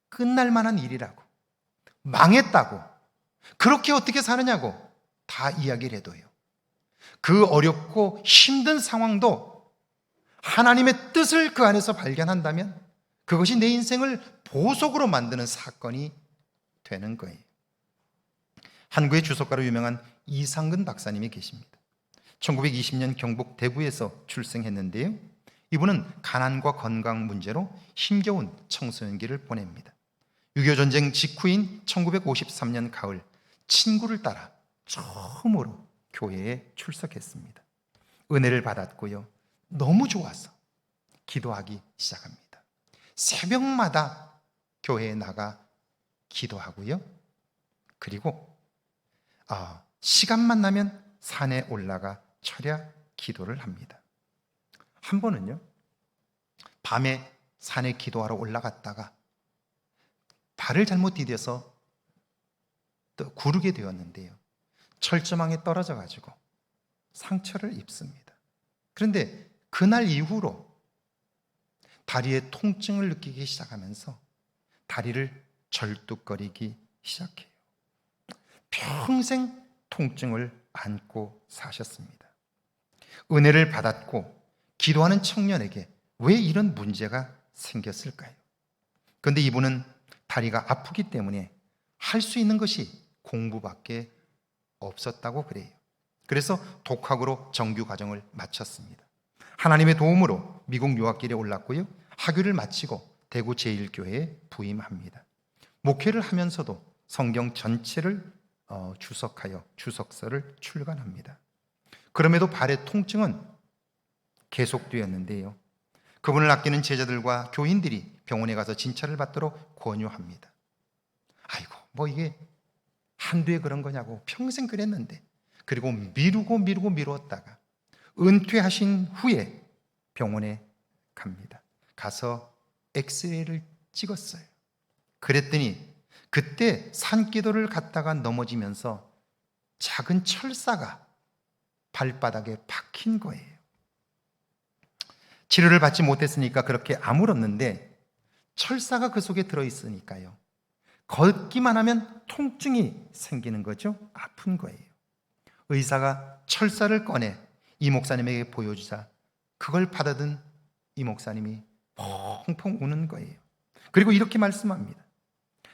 끝날 만한 일이라고, 망했다고, 그렇게 어떻게 사느냐고 다 이야기를 해도요, 그 어렵고 힘든 상황도 하나님의 뜻을 그 안에서 발견한다면 그것이 내 인생을 보석으로 만드는 사건이 되는 거예요. 한국의 주석가로 유명한 이상근 박사님이 계십니다. 1920년 경북 대구에서 출생했는데요, 이분은 가난과 건강 문제로 힘겨운 청소년기를 보냅니다. 6.25 전쟁 직후인 1953년 가을, 친구를 따라 처음으로 교회에 출석했습니다. 은혜를 받았고요, 너무 좋아서 기도하기 시작합니다. 새벽마다 교회에 나가 기도하고요, 그리고 시간만 나면 산에 올라가 철야 기도를 합니다. 한 번은요, 밤에 산에 기도하러 올라갔다가 발을 잘못 디뎌서 또 구르게 되었는데요, 철조망에 떨어져 가지고 상처를 입습니다. 그런데 그날 이후로 다리에 통증을 느끼기 시작하면서 다리를 절뚝거리기 시작해요. 평생 통증을 안고 사셨습니다. 은혜를 받았고 기도하는 청년에게 왜 이런 문제가 생겼을까요? 그런데 이분은 다리가 아프기 때문에 할 수 있는 것이 공부밖에 없었다고 그래요. 그래서 독학으로 정규 과정을 마쳤습니다. 하나님의 도움으로 미국 유학길에 올랐고요, 학위를 마치고 대구 제1교회에 부임합니다. 목회를 하면서도 성경 전체를 주석하여 주석서를 출간합니다. 그럼에도 발의 통증은 계속되었는데요, 그분을 아끼는 제자들과 교인들이 병원에 가서 진찰을 받도록 권유합니다. 아이고, 뭐 이게 한두에 그런 거냐고 평생 그랬는데, 그리고 미루었다가 은퇴하신 후에 병원에 갑니다. 가서 엑스레이를 찍었어요. 그랬더니 그때 산기도를 갔다가 넘어지면서 작은 철사가 발바닥에 박힌 거예요. 치료를 받지 못했으니까 그렇게 아물었는데 철사가 그 속에 들어있으니까요, 걷기만 하면 통증이 생기는 거죠. 아픈 거예요. 의사가 철사를 꺼내 이 목사님에게 보여주자 그걸 받아든 이 목사님이 펑펑 우는 거예요. 그리고 이렇게 말씀합니다.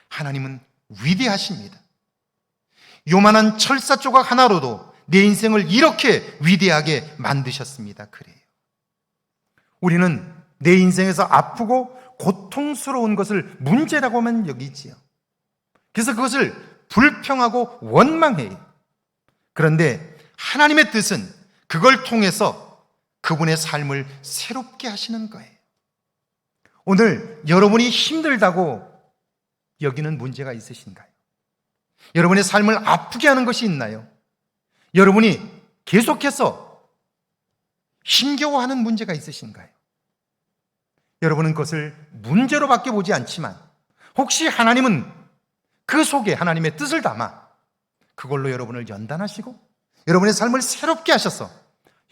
하나님은 위대하십니다. 요만한 철사 조각 하나로도 내 인생을 이렇게 위대하게 만드셨습니다. 그래요. 우리는 내 인생에서 아프고 고통스러운 것을 문제라고만 여기지요. 그래서 그것을 불평하고 원망해요. 그런데 하나님의 뜻은 그걸 통해서 그분의 삶을 새롭게 하시는 거예요. 오늘 여러분이 힘들다고 여기는 문제가 있으신가요? 여러분의 삶을 아프게 하는 것이 있나요? 여러분이 계속해서 힘겨워하는 문제가 있으신가요? 여러분은 그것을 문제로밖에 보지 않지만 혹시 하나님은 그 속에 하나님의 뜻을 담아 그걸로 여러분을 연단하시고 여러분의 삶을 새롭게 하셔서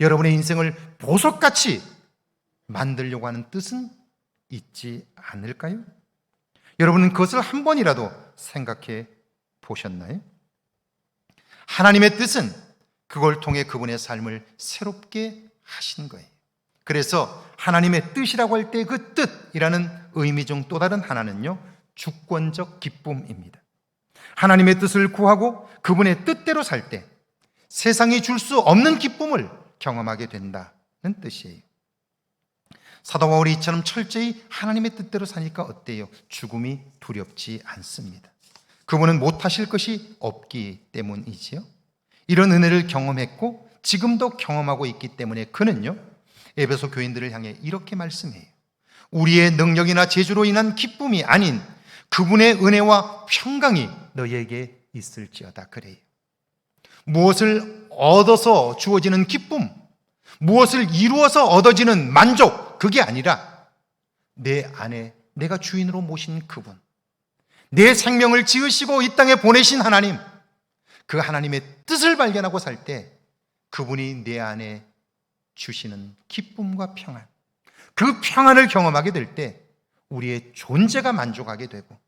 여러분의 인생을 보석같이 만들려고 하는 뜻은 있지 않을까요? 여러분은 그것을 한 번이라도 생각해 보셨나요? 하나님의 뜻은 그걸 통해 그분의 삶을 새롭게 하신 거예요. 그래서 하나님의 뜻이라고 할 때 그 뜻이라는 의미 중 또 다른 하나는요, 주권적 기쁨입니다. 하나님의 뜻을 구하고 그분의 뜻대로 살 때 세상이 줄 수 없는 기쁨을 경험하게 된다는 뜻이에요. 사도 바울이 이처럼 철저히 하나님의 뜻대로 사니까 어때요? 죽음이 두렵지 않습니다. 그분은 못하실 것이 없기 때문이지요. 이런 은혜를 경험했고 지금도 경험하고 있기 때문에 그는요, 에베소 교인들을 향해 이렇게 말씀해요. 우리의 능력이나 재주로 인한 기쁨이 아닌 그분의 은혜와 평강이 너희에게 있을지어다. 그래요. 무엇을 얻어서 주어지는 기쁨, 무엇을 이루어서 얻어지는 만족, 그게 아니라 내 안에 내가 주인으로 모신 그분, 내 생명을 지으시고 이 땅에 보내신 하나님, 그 하나님의 뜻을 발견하고 살 때 그분이 내 안에 주시는 기쁨과 평안, 그 평안을 경험하게 될 때 우리의 존재가 만족하게 되고,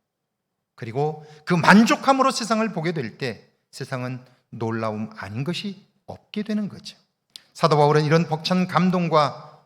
그리고 그 만족함으로 세상을 보게 될 때 세상은 놀라움 아닌 것이 없게 되는 거죠. 사도 바울은 이런 벅찬 감동과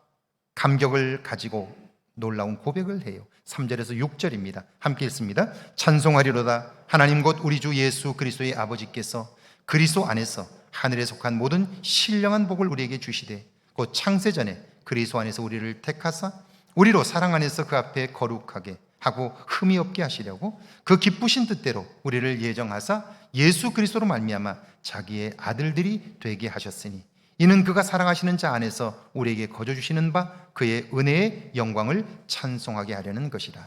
감격을 가지고 놀라운 고백을 해요. 3절에서 6절입니다. 함께 읽습니다. 찬송하리로다. 하나님 곧 우리 주 예수 그리스도의 아버지께서 그리스도 안에서 하늘에 속한 모든 신령한 복을 우리에게 주시되 곧 창세전에 그리스도 안에서 우리를 택하사 우리로 사랑 안에서 그 앞에 거룩하게 하고 흠이 없게 하시려고 그 기쁘신 뜻대로 우리를 예정하사 예수 그리스도로 말미암아 자기의 아들들이 되게 하셨으니 이는 그가 사랑하시는 자 안에서 우리에게 거저 주시는 바 그의 은혜의 영광을 찬송하게 하려는 것이라.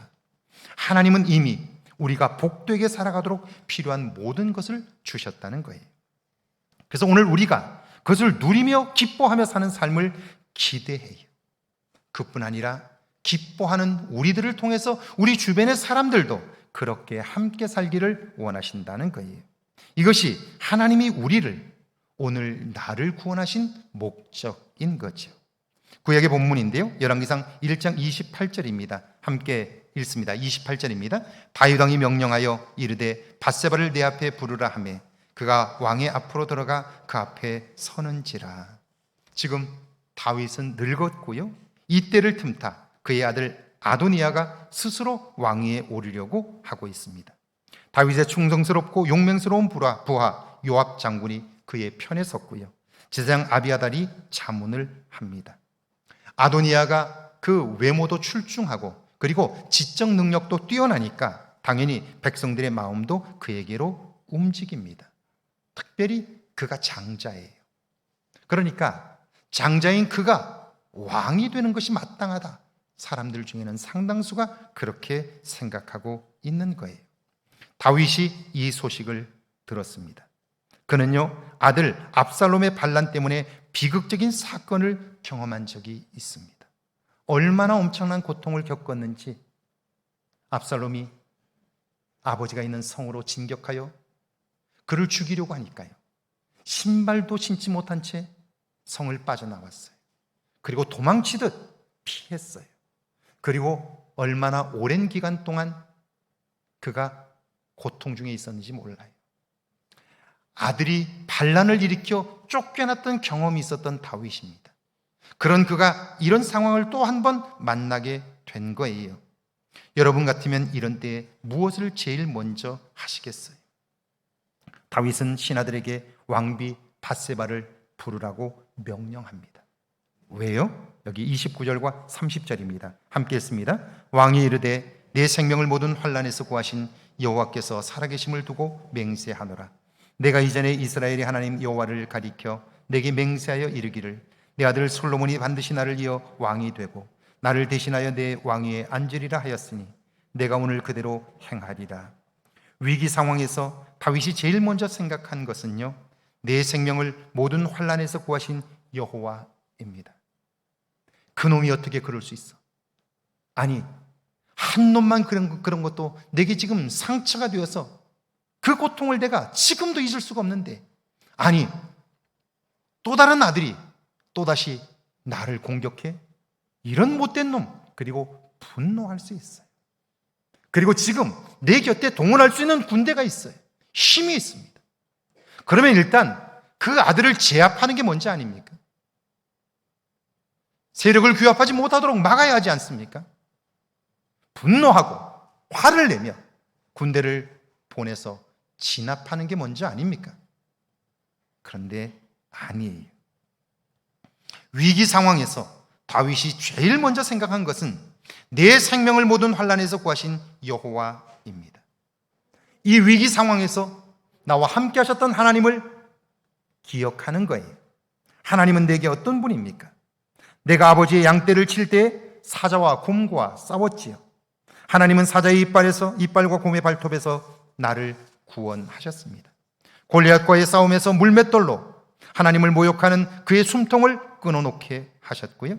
하나님은 이미 우리가 복되게 살아가도록 필요한 모든 것을 주셨다는 거예요. 그래서 오늘 우리가 그것을 누리며 기뻐하며 사는 삶을 기대해요. 그뿐 아니라 기뻐하는 우리들을 통해서 우리 주변의 사람들도 그렇게 함께 살기를 원하신다는 거예요. 이것이 하나님이 우리를, 오늘 나를 구원하신 목적인 거죠. 구약의 본문인데요, 열왕기상 1장 28절입니다. 함께 읽습니다. 28절입니다. 다윗 왕이 명령하여 이르되 밧세바를 내 앞에 부르라 하매 그가 왕의 앞으로 들어가 그 앞에 서는지라. 지금 다윗은 늙었고요, 이때를 틈타 그의 아들 아도니아가 스스로 왕위에 오르려고 하고 있습니다. 다윗의 충성스럽고 용맹스러운 부하 요압 장군이 그의 편에 섰고요, 제사장 아비아달이 자문을 합니다. 아도니아가 그 외모도 출중하고 그리고 지적 능력도 뛰어나니까 당연히 백성들의 마음도 그에게로 움직입니다. 특별히 그가 장자예요. 그러니까 장자인 그가 왕이 되는 것이 마땅하다. 사람들 중에는 상당수가 그렇게 생각하고 있는 거예요. 다윗이 이 소식을 들었습니다. 그는요, 아들 압살롬의 반란 때문에 비극적인 사건을 경험한 적이 있습니다. 얼마나 엄청난 고통을 겪었는지, 압살롬이 아버지가 있는 성으로 진격하여 그를 죽이려고 하니까요, 신발도 신지 못한 채 성을 빠져나왔어요. 그리고 도망치듯 피했어요. 그리고 얼마나 오랜 기간 동안 그가 고통 중에 있었는지 몰라요. 아들이 반란을 일으켜 쫓겨났던 경험이 있었던 다윗입니다. 그런 그가 이런 상황을 또 한 번 만나게 된 거예요. 여러분 같으면 이런 때에 무엇을 제일 먼저 하시겠어요? 다윗은 신하들에게 왕비 밧세바를 부르라고 명령합니다. 왜요? 여기 29절과 30절입니다. 함께 읽습니다. 왕이 이르되 내 생명을 모든 환난에서 구하신 여호와께서 살아계심을 두고 맹세하노라. 내가 이전에 이스라엘의 하나님 여호와를 가리켜 내게 맹세하여 이르기를 내 아들 솔로몬이 반드시 나를 이어 왕이 되고 나를 대신하여 내 왕위에 앉으리라 하였으니 내가 오늘 그대로 행하리라. 위기 상황에서 다윗이 제일 먼저 생각한 것은요, 내 생명을 모든 환난에서 구하신 여호와입니다. 그놈이 어떻게 그럴 수 있어? 아니, 한 놈만 그런 것도 내게 지금 상처가 되어서 그 고통을 내가 지금도 잊을 수가 없는데, 아니, 또 다른 아들이 또다시 나를 공격해? 이런 못된 놈. 그리고 분노할 수 있어요. 그리고 지금 내 곁에 동원할 수 있는 군대가 있어요. 힘이 있습니다. 그러면 일단 그 아들을 제압하는 게 뭔지 아닙니까? 세력을 규합하지 못하도록 막아야 하지 않습니까? 분노하고 화를 내며 군대를 보내서 진압하는 게 뭔지 아닙니까? 그런데 아니에요. 위기 상황에서 다윗이 제일 먼저 생각한 것은 내 생명을 모든 환난에서 구하신 여호와입니다. 이 위기 상황에서 나와 함께 하셨던 하나님을 기억하는 거예요. 하나님은 내게 어떤 분입니까? 내가 아버지의 양떼를 칠 때 사자와 곰과 싸웠지요. 하나님은 사자의 이빨과 곰의 발톱에서 나를 구원하셨습니다. 골리앗과의 싸움에서 물맷돌로 하나님을 모욕하는 그의 숨통을 끊어놓게 하셨고요.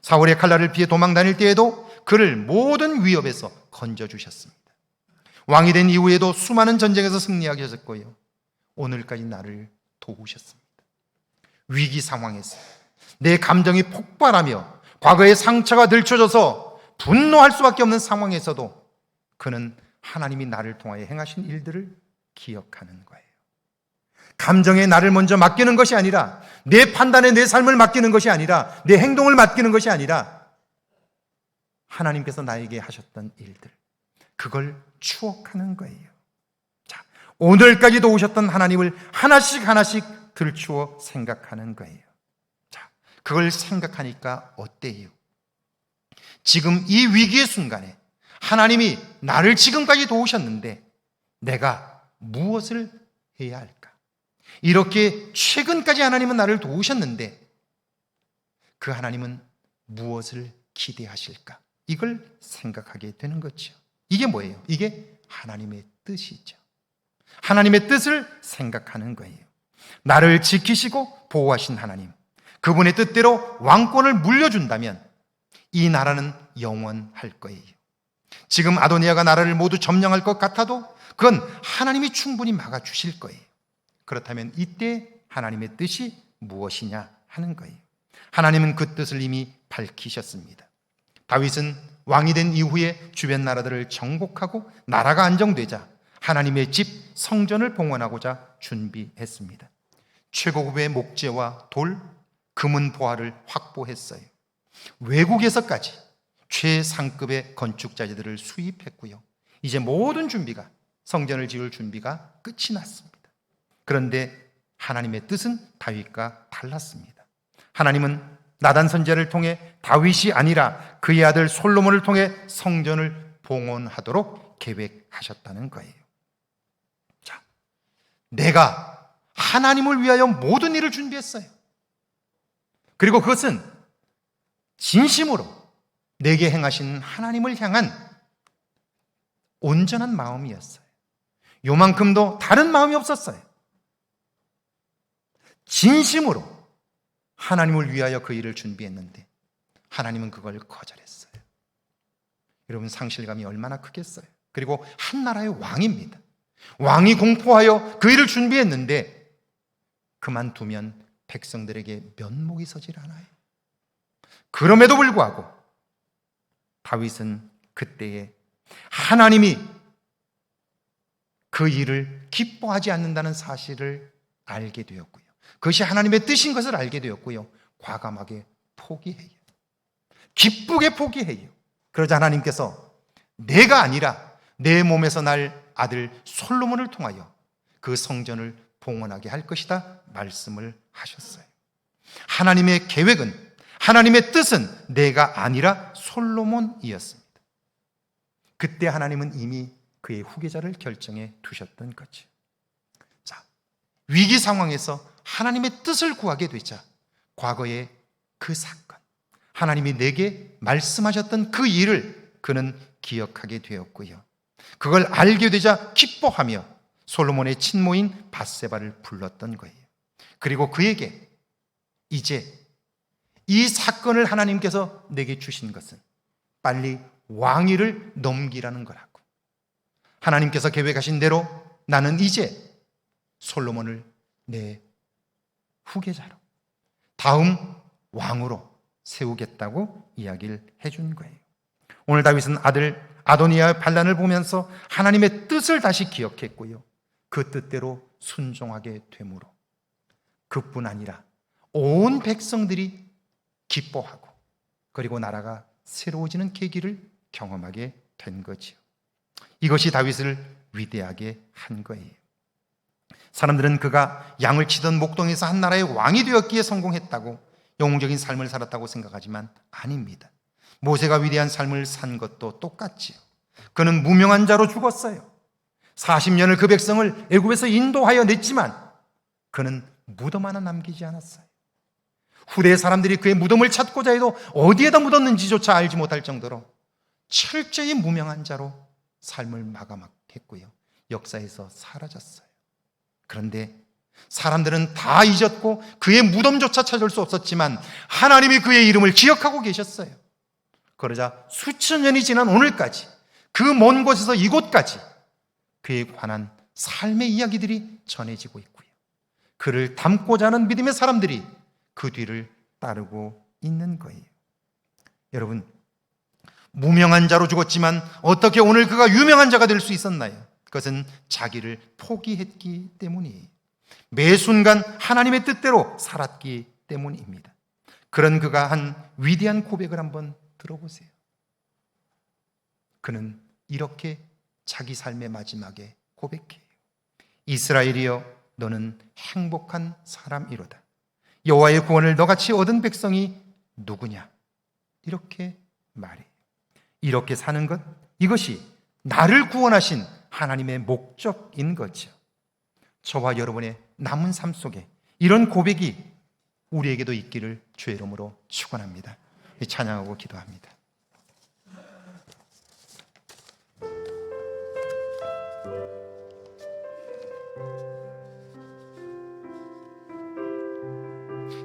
사울의 칼날을 피해 도망 다닐 때에도 그를 모든 위협에서 건져주셨습니다. 왕이 된 이후에도 수많은 전쟁에서 승리하게 하셨고요. 오늘까지 나를 도우셨습니다. 위기 상황에서 내 감정이 폭발하며 과거의 상처가 들춰져서 분노할 수밖에 없는 상황에서도 그는 하나님이 나를 통하여 행하신 일들을 기억하는 거예요. 감정에 나를 먼저 맡기는 것이 아니라, 내 판단에 내 삶을 맡기는 것이 아니라, 내 행동을 맡기는 것이 아니라 하나님께서 나에게 하셨던 일들, 그걸 추억하는 거예요. 자, 오늘까지도 오셨던 하나님을 하나씩 하나씩 들추어 생각하는 거예요. 자, 그걸 생각하니까 어때요? 지금 이 위기의 순간에 하나님이 나를 지금까지 도우셨는데 내가 무엇을 해야 할까? 이렇게 최근까지 하나님은 나를 도우셨는데 그 하나님은 무엇을 기대하실까? 이걸 생각하게 되는 거죠. 이게 뭐예요? 이게 하나님의 뜻이죠. 하나님의 뜻을 생각하는 거예요. 나를 지키시고 보호하신 하나님, 그분의 뜻대로 왕권을 물려준다면 이 나라는 영원할 거예요. 지금 아도니아가 나라를 모두 점령할 것 같아도 그건 하나님이 충분히 막아주실 거예요. 그렇다면 이때 하나님의 뜻이 무엇이냐 하는 거예요. 하나님은 그 뜻을 이미 밝히셨습니다. 다윗은 왕이 된 이후에 주변 나라들을 정복하고 나라가 안정되자 하나님의 집 성전을 봉헌하고자 준비했습니다. 최고급의 목재와 돌, 금은 보화를 확보했어요. 외국에서까지 최상급의 건축자재들을 수입했고요. 이제 모든 준비가, 성전을 지을 준비가 끝이 났습니다. 그런데 하나님의 뜻은 다윗과 달랐습니다. 하나님은 나단 선지자를 통해 다윗이 아니라 그의 아들 솔로몬을 통해 성전을 봉헌하도록 계획하셨다는 거예요. 자, 내가 하나님을 위하여 모든 일을 준비했어요. 그리고 그것은 진심으로 내게 행하신 하나님을 향한 온전한 마음이었어요. 요만큼도 다른 마음이 없었어요. 진심으로 하나님을 위하여 그 일을 준비했는데 하나님은 그걸 거절했어요. 여러분, 상실감이 얼마나 크겠어요. 그리고 한 나라의 왕입니다. 왕이 공포하여 그 일을 준비했는데 그만두면 백성들에게 면목이 서질 않아요. 그럼에도 불구하고 다윗은 그때에 하나님이 그 일을 기뻐하지 않는다는 사실을 알게 되었고요. 그것이 하나님의 뜻인 것을 알게 되었고요. 과감하게 포기해요. 기쁘게 포기해요. 그러자 하나님께서 내가 아니라 내 몸에서 날 아들 솔로몬을 통하여 그 성전을 봉헌하게 할 것이다 말씀을 하셨어요. 하나님의 계획은, 하나님의 뜻은 내가 아니라 솔로몬이었습니다. 그때 하나님은 이미 그의 후계자를 결정해 두셨던 거죠. 자, 위기 상황에서 하나님의 뜻을 구하게 되자 과거의 그 사건, 하나님이 내게 말씀하셨던 그 일을 그는 기억하게 되었고요. 그걸 알게 되자 기뻐하며 솔로몬의 친모인 밧세바를 불렀던 거예요. 그리고 그에게 이제 이 사건을 하나님께서 내게 주신 것은 빨리 왕위를 넘기라는 거라고. 하나님께서 계획하신 대로 나는 이제 솔로몬을 내 후계자로, 다음 왕으로 세우겠다고 이야기를 해준 거예요. 오늘 다윗은 아들 아도니아의 반란을 보면서 하나님의 뜻을 다시 기억했고요, 그 뜻대로 순종하게 되므로 그뿐 아니라 온 백성들이 기뻐하고 그리고 나라가 새로워지는 계기를 경험하게 된 거지요. 이것이 다윗을 위대하게 한 거예요. 사람들은 그가 양을 치던 목동에서 한 나라의 왕이 되었기에 성공했다고, 영웅적인 삶을 살았다고 생각하지만 아닙니다. 모세가 위대한 삶을 산 것도 똑같지요. 그는 무명한 자로 죽었어요. 40년을 그 백성을 애굽에서 인도하여 냈지만 그는 무덤 하나 남기지 않았어요. 후대의 사람들이 그의 무덤을 찾고자 해도 어디에다 묻었는지조차 알지 못할 정도로 철저히 무명한 자로 삶을 마감했고요, 역사에서 사라졌어요. 그런데 사람들은 다 잊었고 그의 무덤조차 찾을 수 없었지만 하나님이 그의 이름을 기억하고 계셨어요. 그러자 수천 년이 지난 오늘까지 그 먼 곳에서 이곳까지 그에 관한 삶의 이야기들이 전해지고 있고요, 그를 닮고자 하는 믿음의 사람들이 그 뒤를 따르고 있는 거예요. 여러분, 무명한 자로 죽었지만 어떻게 오늘 그가 유명한 자가 될 수 있었나요? 그것은 자기를 포기했기 때문이에요. 매 순간 하나님의 뜻대로 살았기 때문입니다. 그런 그가 한 위대한 고백을 한번 들어보세요. 그는 이렇게 자기 삶의 마지막에 고백해요. 이스라엘이여, 너는 행복한 사람이로다. 여호와의 구원을 너같이 얻은 백성이 누구냐? 이렇게 말해요. 이렇게 사는 것, 이것이 나를 구원하신 하나님의 목적인 거죠. 저와 여러분의 남은 삶 속에 이런 고백이 우리에게도 있기를 주의 이름으로 축원합니다. 찬양하고 기도합니다.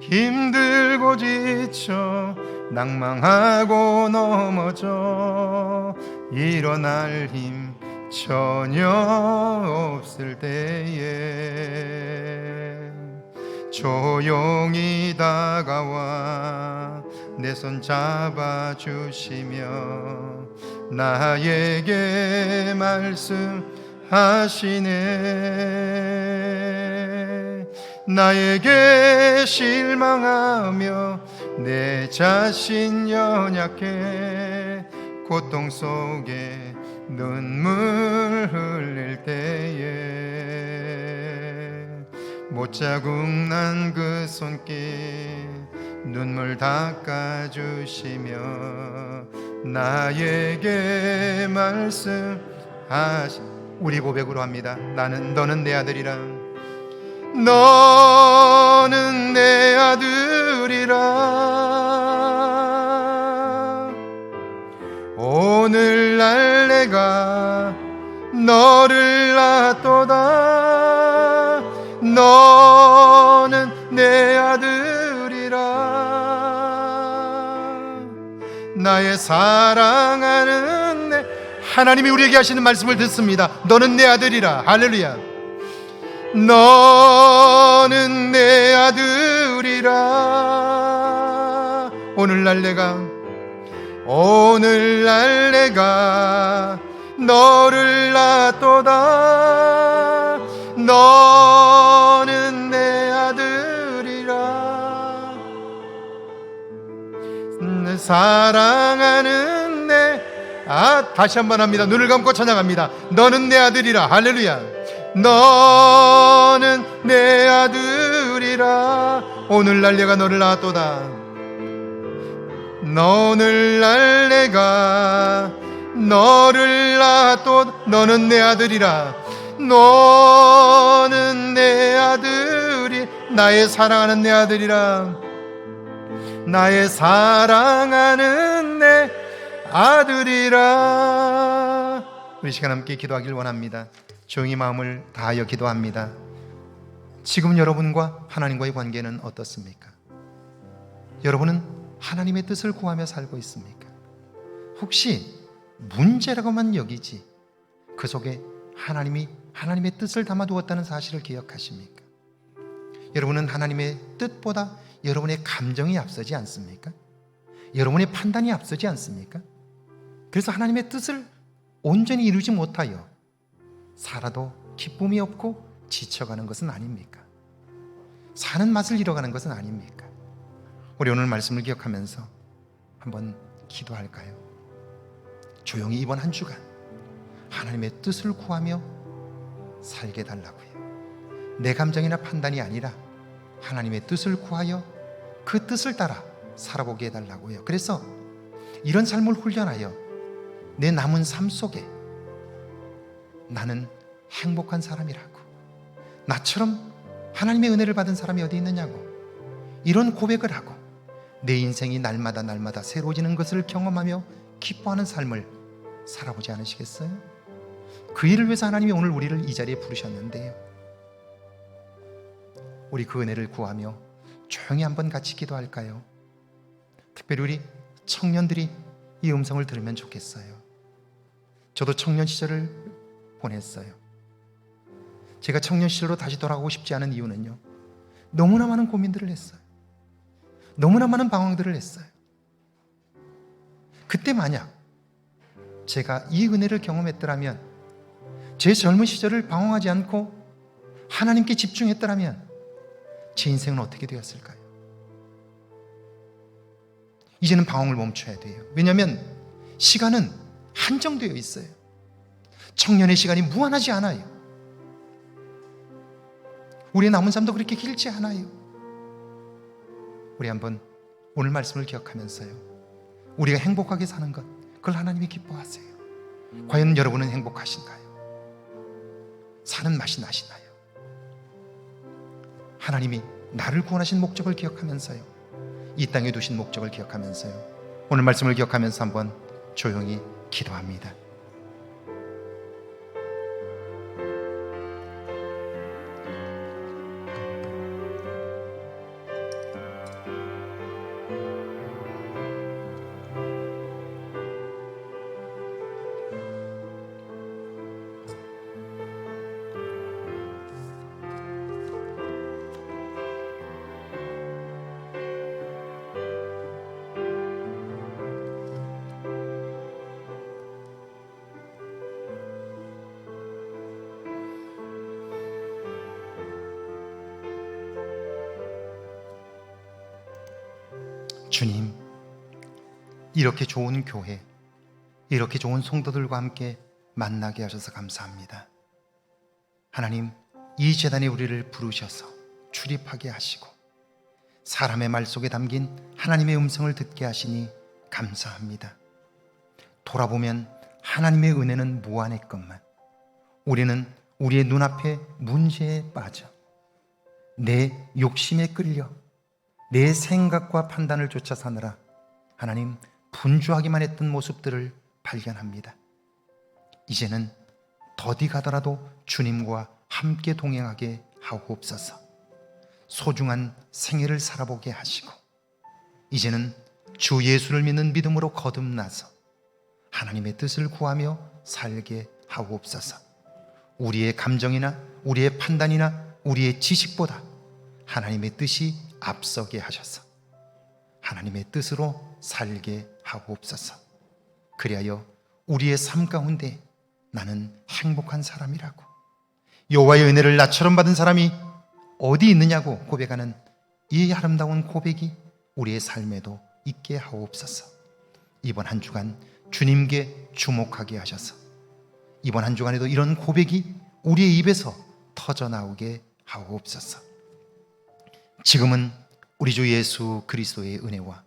힘들고 지쳐 낭망하고 넘어져 일어날 힘 전혀 없을 때에 조용히 다가와 내 손 잡아주시며 나에게 말씀하시네. 나에게 실망하며 내 자신 연약해 고통 속에 눈물 흘릴 때에 못자국 난 그 손길 눈물 닦아주시며 나에게 말씀하시. 우리 고백으로 합니다. 너는 내 아들이라. 너는 내 아들이라. 오늘날 내가 너를 낳았도다. 너는 내 아들이라. 나의 사랑하는 내, 하나님이 우리에게 하시는 말씀을 듣습니다. 너는 내 아들이라. 할렐루야. 너는 내 아들이라. 오늘날 내가 너를 낳았도다. 너는 내 아들이라. 내 사랑하는 내 다시 한번 합니다. 눈을 감고 찬양합니다. 너는 내 아들이라. 할렐루야. 너는 내 아들이라. 오늘날 내가 너를 낳았도다. 오늘날 내가 너를 낳았도다. 너는 내 아들이라. 너는 내 아들이, 나의 사랑하는 내 아들이라. 나의 사랑하는 내 아들이라. 우리 시간 함께 기도하길 원합니다. 조용히 마음을 다하여 기도합니다. 지금 여러분과 하나님과의 관계는 어떻습니까? 여러분은 하나님의 뜻을 구하며 살고 있습니까? 혹시 문제라고만 여기지 그 속에 하나님이 하나님의 뜻을 담아두었다는 사실을 기억하십니까? 여러분은 하나님의 뜻보다 여러분의 감정이 앞서지 않습니까? 여러분의 판단이 앞서지 않습니까? 그래서 하나님의 뜻을 온전히 이루지 못하여 살아도 기쁨이 없고 지쳐가는 것은 아닙니까? 사는 맛을 잃어가는 것은 아닙니까? 우리 오늘 말씀을 기억하면서 한번 기도할까요? 조용히 이번 한 주간 하나님의 뜻을 구하며 살게 달라고요. 내 감정이나 판단이 아니라 하나님의 뜻을 구하여 그 뜻을 따라 살아보게 해달라고요. 그래서 이런 삶을 훈련하여 내 남은 삶 속에 나는 행복한 사람이라고, 나처럼 하나님의 은혜를 받은 사람이 어디 있느냐고, 이런 고백을 하고 내 인생이 날마다 새로워지는 것을 경험하며 기뻐하는 삶을 살아보지 않으시겠어요? 그 일을 위해서 하나님이 오늘 우리를 이 자리에 부르셨는데요, 우리 그 은혜를 구하며 조용히 한번 같이 기도할까요? 특별히 우리 청년들이 이 음성을 들으면 좋겠어요. 저도 청년 시절을 보냈어요. 제가 청년 시절로 다시 돌아가고 싶지 않은 이유는요, 너무나 많은 고민들을 했어요. 너무나 많은 방황들을 했어요. 그때 만약 제가 이 은혜를 경험했더라면, 제 젊은 시절을 방황하지 않고 하나님께 집중했더라면 제 인생은 어떻게 되었을까요? 이제는 방황을 멈춰야 돼요. 왜냐하면 시간은 한정되어 있어요. 청년의 시간이 무한하지 않아요. 우리의 남은 삶도 그렇게 길지 않아요. 우리 한번 오늘 말씀을 기억하면서요, 우리가 행복하게 사는 것, 그걸 하나님이 기뻐하세요. 과연 여러분은 행복하신가요? 사는 맛이 나시나요? 하나님이 나를 구원하신 목적을 기억하면서요, 이 땅에 두신 목적을 기억하면서요, 오늘 말씀을 기억하면서 한번 조용히 기도합니다. 주님, 이렇게 좋은 교회, 이렇게 좋은 성도들과 함께 만나게 하셔서 감사합니다. 하나님, 이 제단에 우리를 부르셔서 출입하게 하시고 사람의 말 속에 담긴 하나님의 음성을 듣게 하시니 감사합니다. 돌아보면 하나님의 은혜는 무한했건만 우리는 우리의 눈앞에 문제에 빠져 내 욕심에 끌려 내 생각과 판단을 쫓아 사느라 하나님 분주하기만 했던 모습들을 발견합니다. 이제는 더디 가더라도 주님과 함께 동행하게 하옵소서. 소중한 생애를 살아보게 하시고 이제는 주 예수를 믿는 믿음으로 거듭나서 하나님의 뜻을 구하며 살게 하옵소서. 우리의 감정이나 우리의 판단이나 우리의 지식보다 하나님의 뜻이 앞서게 하셔서 하나님의 뜻으로 살게 하옵소서. 그리하여 우리의 삶 가운데 나는 행복한 사람이라고, 여호와의 은혜를 나처럼 받은 사람이 어디 있느냐고 고백하는 이 아름다운 고백이 우리의 삶에도 있게 하옵소서. 이번 한 주간 주님께 주목하게 하셔서 이번 한 주간에도 이런 고백이 우리의 입에서 터져나오게 하옵소서. 지금은 우리 주 예수 그리스도의 은혜와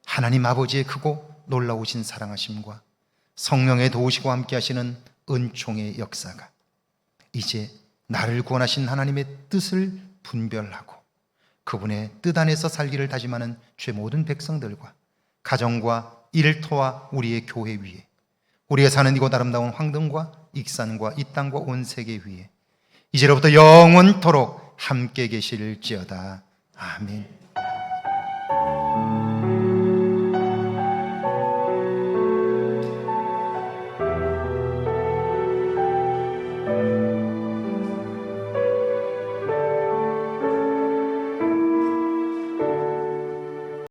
하나님 아버지의 크고 놀라우신 사랑하심과 성령의 도우시고 함께 하시는 은총의 역사가 이제 나를 구원하신 하나님의 뜻을 분별하고 그분의 뜻 안에서 살기를 다짐하는 죄 모든 백성들과 가정과 일터와 우리의 교회 위에, 우리가 사는 이곳 아름다운 황등과 익산과 이 땅과 온 세계 위에 이제로부터 영원토록 함께 계실지어다. 아멘.